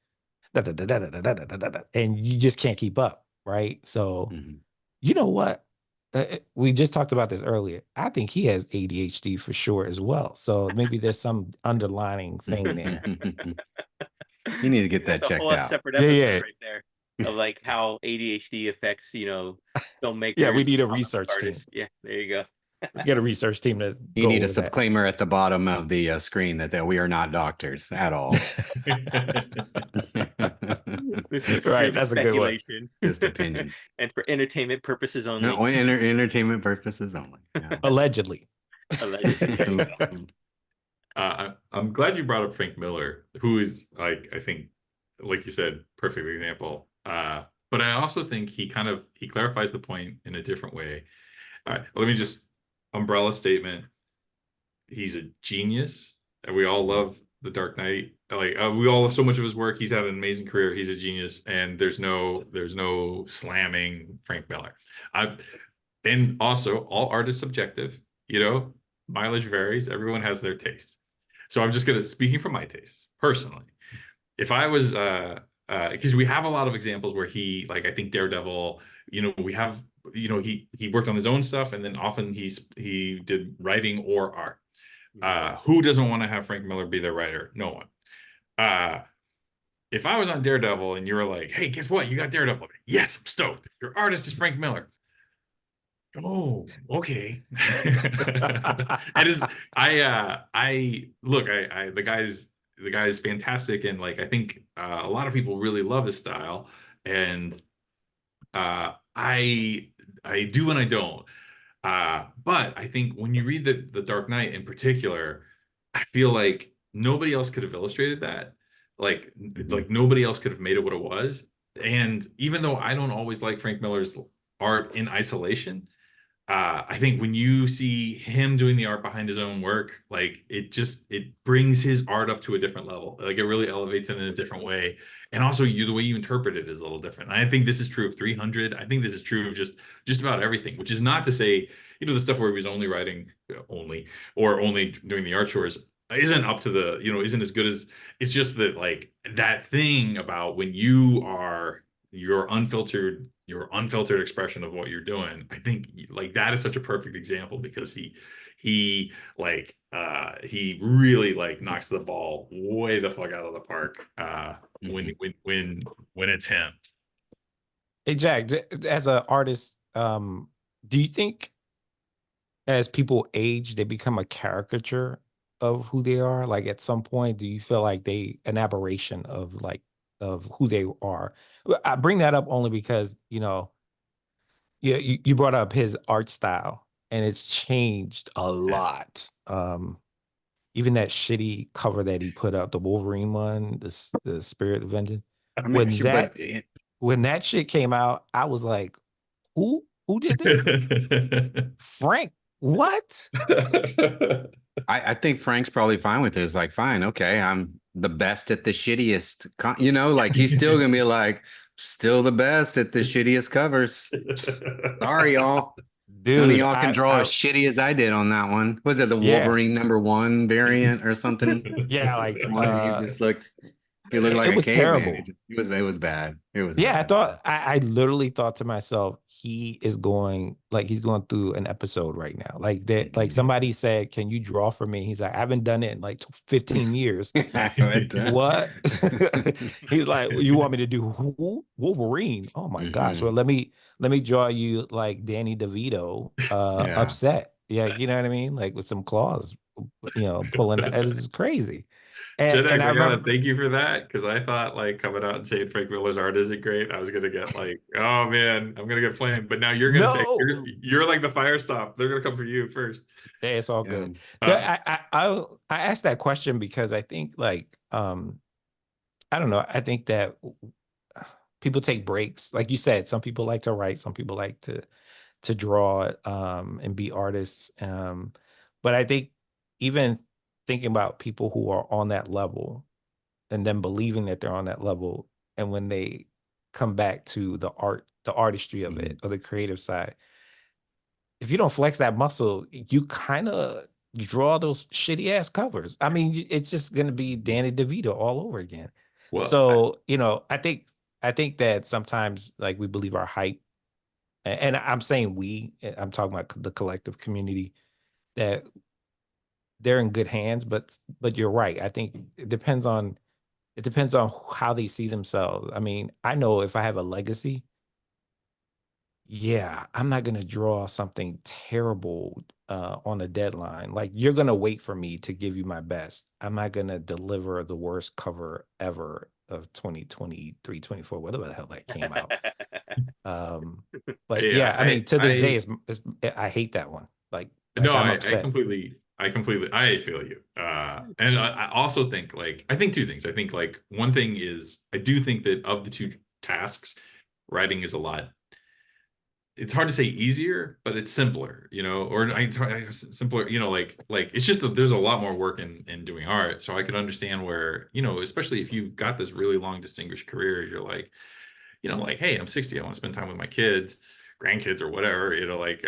"Da, da, da, da, da, da, da, da, da, da," and you just can't keep up, right? So, Mhm. you know what? We just talked about this earlier. I think he has ADHD for sure as well. So maybe there's some underlining thing there. You need to get that That's a checked whole out. separate Yeah, episode yeah. right there of like how ADHD affects, you know, Yeah, we filmmakers, need a comic book research team. artists. Yeah, there you go. Let's get a research team to You go need a over that. disclaimer at the bottom of the screen that we are not doctors at all. This is Right, purely that's a good one. speculation. Just opinion. And for entertainment purposes only. No, entertainment purposes only. Yeah. Allegedly. Allegedly. There you go. I'm glad you brought up Frank Miller, who is, like, I think, like you said, perfect example. But I also think he clarifies the point in a different way. All right, let me just umbrella statement. He's a genius, and we all love The Dark Knight. Like, we all love so much of his work. He's had an amazing career. He's a genius, and there's no slamming Frank Miller. And also, all art is subjective. You know, mileage varies. Everyone has their taste. So I'm just gonna, speaking from my taste personally, if I was because we have a lot of examples where he, like, I think Daredevil, you know, we have, you know, he worked on his own stuff, and then often he did writing or art. Who doesn't want to have Frank Miller be their writer? No one. If I was on Daredevil and you were like, hey, guess what? You got Daredevil. Yes, I'm stoked. Your artist is Frank Miller. Oh, okay. And is I look, the guy is fantastic, and like, I think a lot of people really love his style, and I do and I don't. But I think when you read the Dark Knight in particular, I feel like nobody else could have illustrated that. Like nobody else could have made it what it was. And even though I don't always like Frank Miller's art in isolation, I think when you see him doing the art behind his own work, like, it brings his art up to a different level. Like, it really elevates it in a different way. And also, the way you interpret it is a little different. And I think this is true of 300. I think this is true of just about everything, which is not to say, you know, the stuff where he was only writing, or only doing the art chores isn't up to isn't as good as. It's just that, like, that thing about when you are your unfiltered expression of what you're doing. I think, like, that is such a perfect example, because he he really, like, knocks the ball way the fuck out of the park when it's him. Hey, Jack, as an artist, do you think as people age, they become a caricature of who they are? Like, at some point, do you feel like an aberration of, like, of who they are? I bring that up only because, you know, you brought up his art style, and it's changed a lot. Even that shitty cover that he put out, the Wolverine one, the Spirit of Vengeance. I mean, When that shit came out, I was like, who did this? Frank, what? I think Frank's probably fine with it. It's like, fine, okay, I'm the best at the shittiest. You know, like, he's still gonna be like, still the best at the shittiest covers. Sorry, y'all. None of Dude, y'all can draw as shitty as I did on that one. Was it the yeah. Wolverine #1 variant or something? Yeah, like One, he just looked. He looked like It a was caveman. terrible. It was bad. It was Yeah, bad. I literally thought to myself, he is going like he's going through an episode right now. Like that, like Mhm. somebody said, "Can you draw for me?" He's like, "I haven't done it in like 15 years." I haven't done- What? He's like, "You want me to do who? Wolverine? Oh my gosh. Well, Mhm. let me draw you like Danny DeVito Yeah. upset. Yeah, you know what I mean? Like with some claws, pulling that. This is crazy. And Genx, I I gotta remember thank you for that because I thought like coming out and saying Frank Miller's art isn't great, I was gonna get like, oh man, I'm gonna get flamed. But now you're gonna take no. you're like the fire stop. They're gonna come for you first. Yeah, it's all Yeah. good. No, Uh, I asked that question because I think like I don't know. I think that people take breaks. Like you said, some people like to write, some people like to draw and be artists. But I think even thinking about people who are on that level and then believing that they're on that level, and when they come back to the artistry of it Mhm. or the creative side, if you don't flex that muscle, you kind of draw those shitty ass covers. I mean, it's just gonna be Danny DeVito all over again. well, So, I think that sometimes like we believe our hype, and I'm saying I'm talking about the collective community, that they're in good hands, but you're right. I think it depends on how they see themselves. I mean, I know if I have a legacy, yeah, I'm not gonna draw something terrible on a deadline. Like you're gonna wait for me to give you my best. I'm not gonna deliver the worst cover ever of 2023, 24, whatever the hell that came out. Um, but yeah, yeah, I mean, to this day, I I hate that one. Like no, I'm I upset. completely, I feel you. And I also think like, I think two things. I think like one thing is, I do think that of the two tasks, writing is a lot. It's hard to say easier, but it's simpler, or simpler, like it's just there's a lot more work in doing art. So I could understand where, especially if you've got this really long distinguished career, you're like, like, hey, I'm 60, I want to spend time with my kids, grandkids, or whatever, like,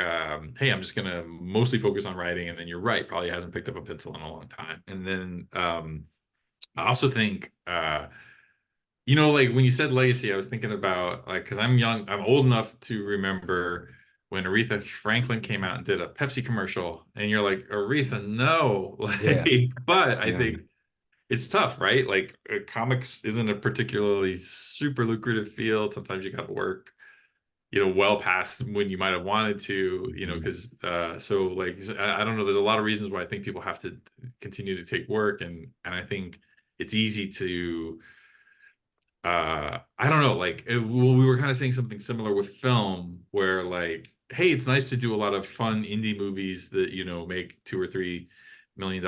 hey, I'm just gonna mostly focus on writing. And then you're right, probably hasn't picked up a pencil in a long time. And then I also think like when you said legacy, I was thinking about like, because I'm old enough to remember when Aretha Franklin came out and did a Pepsi commercial, and you're like, Aretha, no, Yeah, like, but I Yeah. think it's tough, right? Like comics isn't a particularly super lucrative field. Sometimes you got to work, well past when you might have wanted to, Mhm. because so like I don't know. There's a lot of reasons why I think people have to continue to take work, and I think it's easy to I don't know, like well, we were kind of saying something similar with film, where like, hey, it's nice to do a lot of fun indie movies that make $2 or $3 million,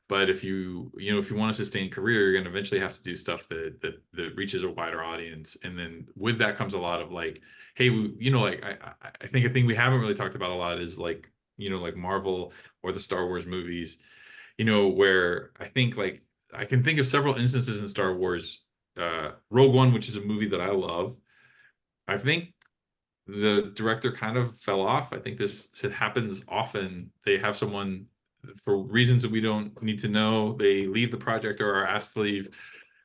but if you want a sustained career, you're going to eventually have to do stuff that reaches a wider audience. And then with that comes a lot of like, hey, like I think a thing we haven't really talked about a lot is like, like Marvel or the Star Wars movies, where I think like I can think of several instances in Star Wars, Rogue One, which is a movie that I love. I think the director kind of fell off. I think this happens often. They have someone, for reasons that we don't need to know, they leave the project or are asked to leave,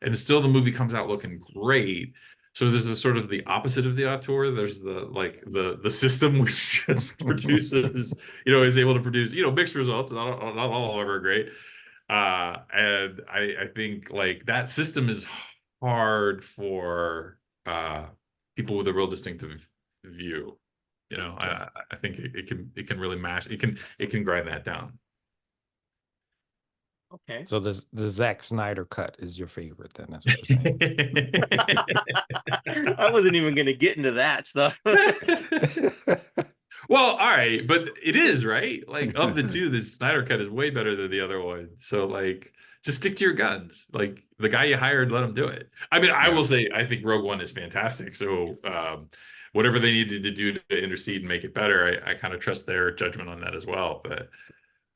and still the movie comes out looking great. So there's a sort of the opposite of the auteur. There's the system which just produces, is able to produce, mixed results, not all ever great. And I think like that system is hard for people with a real distinctive view. yeah. I think it can really mash, it can grind that down. Okay. So the Zack Snyder cut is your favorite, then? That's what you're saying. I wasn't even going to get into that stuff. Well, all right, but it is, right? Like of the two, the Snyder cut is way better than the other one. So like just stick to your guns. Like the guy you hired, let him do it. I mean, I Yeah. will say I think Rogue One is fantastic. So whatever they needed to do to intercede and make it better, I kind of trust their judgment on that as well. But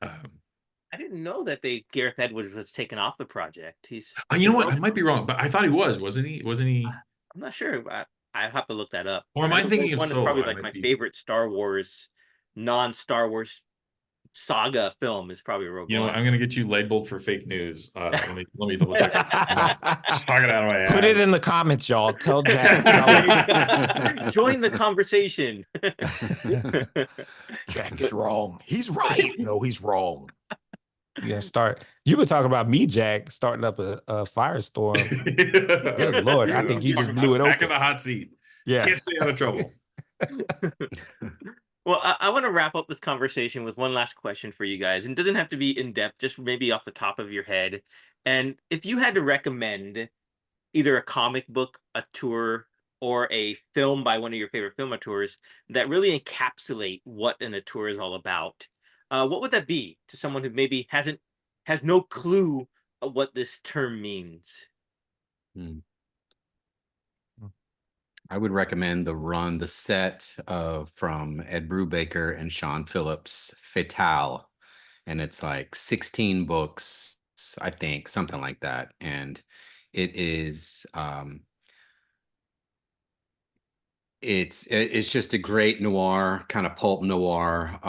I didn't know that Gareth Edwards was taken off the project. He's you know what? I involved. might be wrong, but I thought he wasn't he? Wasn't he? I'm not sure. I have to look that up. Or am I I know thinking Rogue of One is Solo? probably I like might my be. favorite Star Wars, non-Star Wars saga film is probably Rogue You know what? One. I'm gonna get you labeled for fake news. Let me double check. Talk it out of my ass. Put it in the comments, y'all. Tell Jack. Tell him. Join the conversation. Jack is wrong. He's right. No, he's wrong. Yeah, you were talking about me, Jack, starting up a firestorm. Good Lord, I think you just blew it Back in open. the hot seat. Yeah. Can't stay out of trouble. Well, I want to wrap up this conversation with one last question for you guys. And it doesn't have to be in depth, just maybe off the top of your head. And if you had to recommend either a comic book, a tour, or a film by one of your favorite film auteurs that really encapsulate what an auteur is all about, what would that be to someone who maybe has no clue of what this term means? I would recommend the set of from Ed Brubaker and Sean Phillips, Fatale. And it's like 16 books, I think, something like that. And it is it's just a great noir, kind of pulp noir,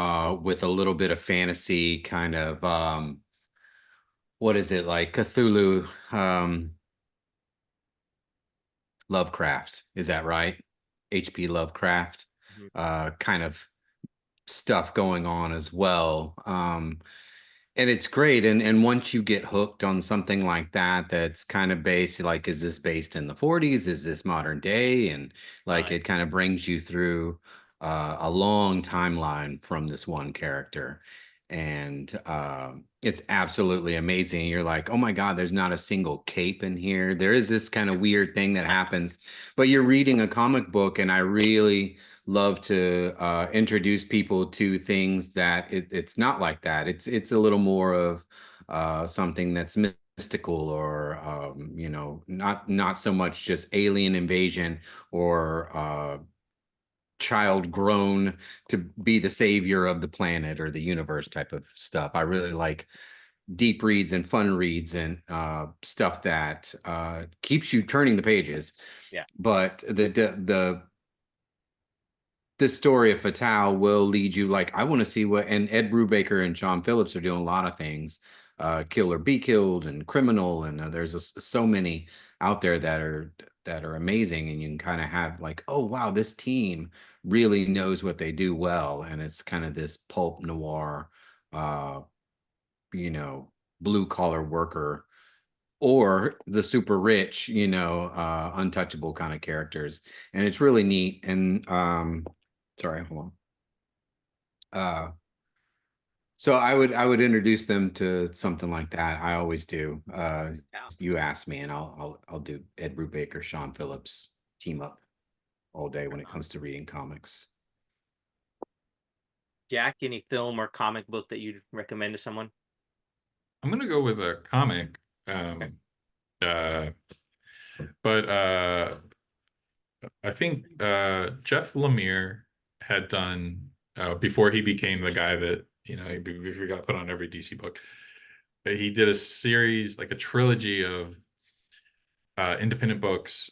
with a little bit of fantasy, kind of what is it, like Cthulhu, Lovecraft, is that right? H.P. Lovecraft, kind of stuff going on as well. And it's great. And once you get hooked on something like that, that's kind of based, like, is this based in the 40s? Is this modern day? And like, it kind of brings you through a long timeline from this one character. And it's absolutely amazing. You're like, oh my God, there's not a single cape in here. There is this kind of weird thing that happens, but you're reading a comic book, and I really love to introduce people to things that it's not like that. It's a little more of something that's mystical, or not so much just alien invasion, or child grown to be the savior of the planet or the universe type of stuff. I really like deep reads and fun reads, and stuff that keeps you turning the pages. Yeah. But the story of Fatale will lead you, like, I want to see what, and Ed Brubaker and Sean Phillips are doing a lot of things, Kill or Be Killed and Criminal, and so many out there that are amazing, and you can kind of have like, oh wow, this team really knows what they do well, and it's kind of this pulp noir, blue collar worker, or the super rich, untouchable kind of characters, and it's really neat. And sorry, hold on. So I would introduce them to something like that. I always do. You ask me, and I'll do Ed Brubaker, Sean Phillips team up all day when it comes to reading comics. Jack, any film or comic book that you'd recommend to someone? I'm gonna go with a comic, but I think Jeff Lemire had done, before he became the guy that we got put on every DC book. He did a series, like a trilogy of independent books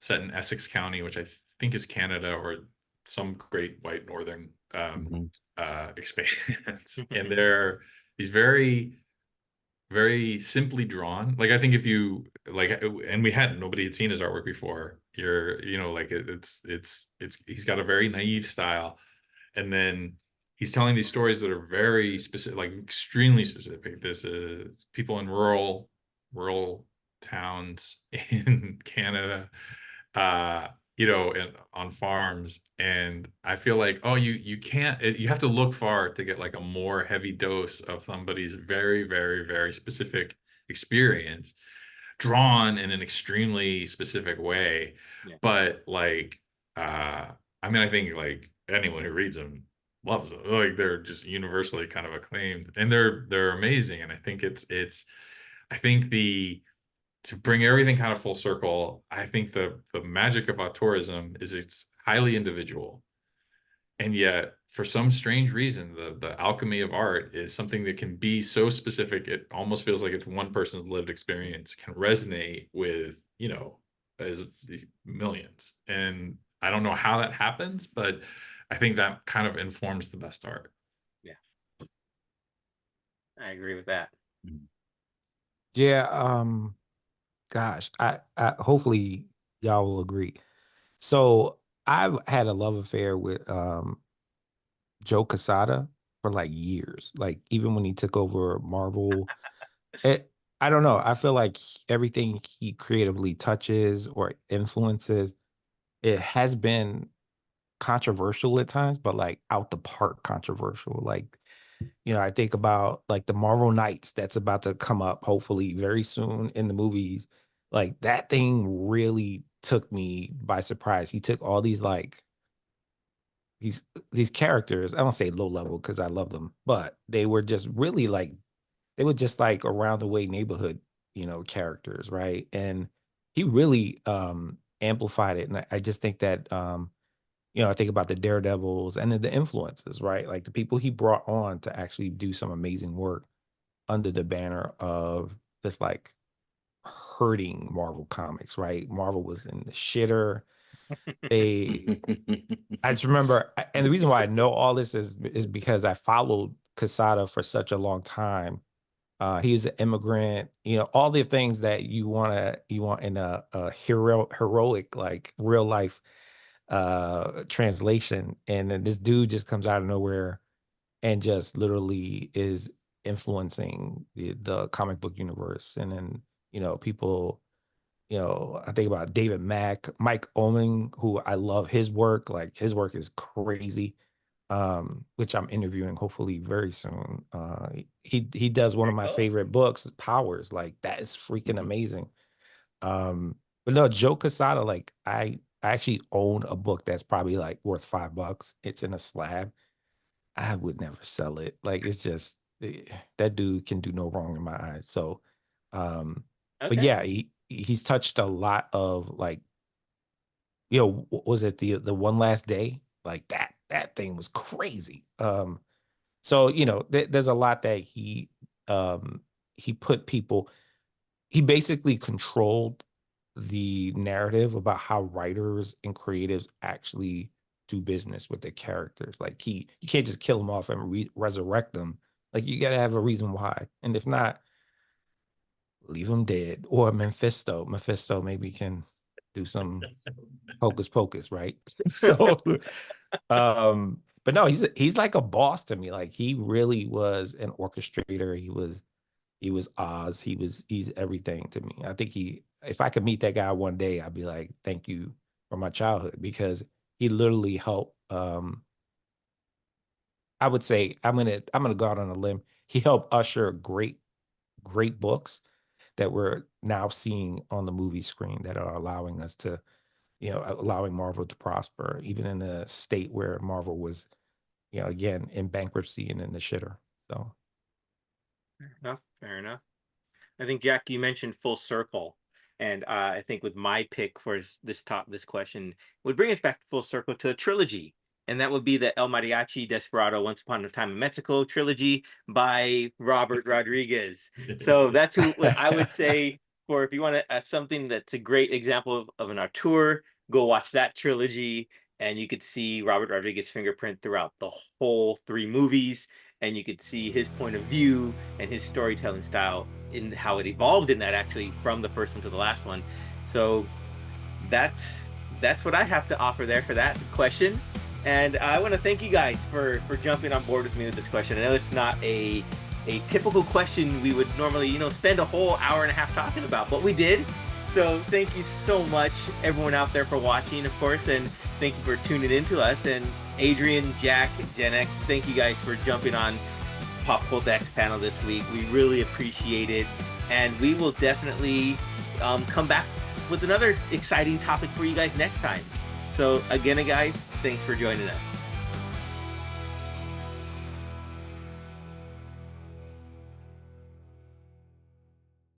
set in Essex County, which I think is Canada, or some great white northern expanse. And he's very, very simply drawn. Like, I think if you like, and nobody had seen his artwork before, he's got a very naive style, and then he's telling these stories that are very specific, like extremely specific. This is people in rural towns in Canada, and on farms. And I feel like, you can't, you have to look far to get like a more heavy dose of somebody's very, very, very specific experience drawn in an extremely specific way. Yeah. But like, I think like anyone who reads them loves them. Like, they're just universally kind of acclaimed, and they're amazing. And I think I think to bring everything kind of full circle, I think the magic of auteurism is it's highly individual. And yet, for some strange reason, the alchemy of art is something that can be so specific, it almost feels like it's one person's lived experience, can resonate with, as millions. And I don't know how that happens, but I think that kind of informs the best art. Yeah. I agree with that. Yeah, gosh, I hopefully y'all will agree. So I've had a love affair with Joe Quesada for like years. Like even when he took over Marvel, it, I don't know. I feel like everything he creatively touches or influences, it has been controversial at times, but like out the park controversial. Like, I think about like the Marvel Knights that's about to come up hopefully very soon in the movies. Like that thing really took me by surprise. He took all these like these these characters. I don't say low level because I love them, but they were just really like they were just like around the way neighborhood, characters, right? And he really amplified it. And I just think that I think about the Daredevils and then the influences, right? Like the people he brought on to actually do some amazing work under the banner of this like hurting Marvel comics, right? Marvel was in the shitter. They I just remember, and the reason why I know all this is because I followed Casada for such a long time. He was an immigrant, all the things that you want in a heroic, like real life translation. And then this dude just comes out of nowhere and just literally is influencing the comic book universe. And then, people, I think about David Mike Omen, who I love his work. Like his work is crazy. Which I'm interviewing hopefully very soon. He does one of my favorite books, Powers. Like that is freaking amazing. But no, Joe Quesada, like I actually own a book that's probably like worth $5. It's in a slab. I would never sell it. Like it's just that dude can do no wrong in my eyes. So, but yeah, he's touched a lot of like, was it the One Last Day? Like that thing was crazy. So there's a lot that he put people. He basically controlled the narrative about how writers and creatives actually do business with their characters. Like you can't just kill them off and resurrect them. Like you got to have a reason why, and if not, leave them dead. Or Mephisto maybe can do some hocus pocus, right? So, but no, he's like a boss to me. Like he really was an orchestrator. He was Oz. He's everything to me. I think if I could meet that guy one day, I'd be like, thank you for my childhood, because he literally helped. I would say I'm gonna go out on a limb. He helped usher great books that we're now seeing on the movie screen that are allowing us to, allowing Marvel to prosper, even in a state where Marvel was, again, in bankruptcy and in the shitter. So Fair enough. I think, Jack, you mentioned full circle. And I think with my pick for this question would bring us back full circle to a trilogy. And that would be the El Mariachi Desperado Once Upon a Time in Mexico trilogy by Robert Rodriguez. So that's what I would say for if you want something that's a great example of an auteur, go watch that trilogy. And you could see Robert Rodriguez's fingerprint throughout the whole 3 movies. And you could see his point of view and his storytelling style in how it evolved in that, actually, from the first one to the last one. So that's what I have to offer there for that question. And I want to thank you guys for jumping on board with me with this question. I know it's not a typical question we would normally, spend a whole hour and a half talking about, but we did. So thank you so much, everyone out there, for watching, of course, and thank you for tuning in to us. And Adrian, Jack, Genx, thank you guys for jumping on PopCultX panel this week. We really appreciate it, and we will definitely come back with another exciting topic for you guys next time. So again, guys, thanks for joining us.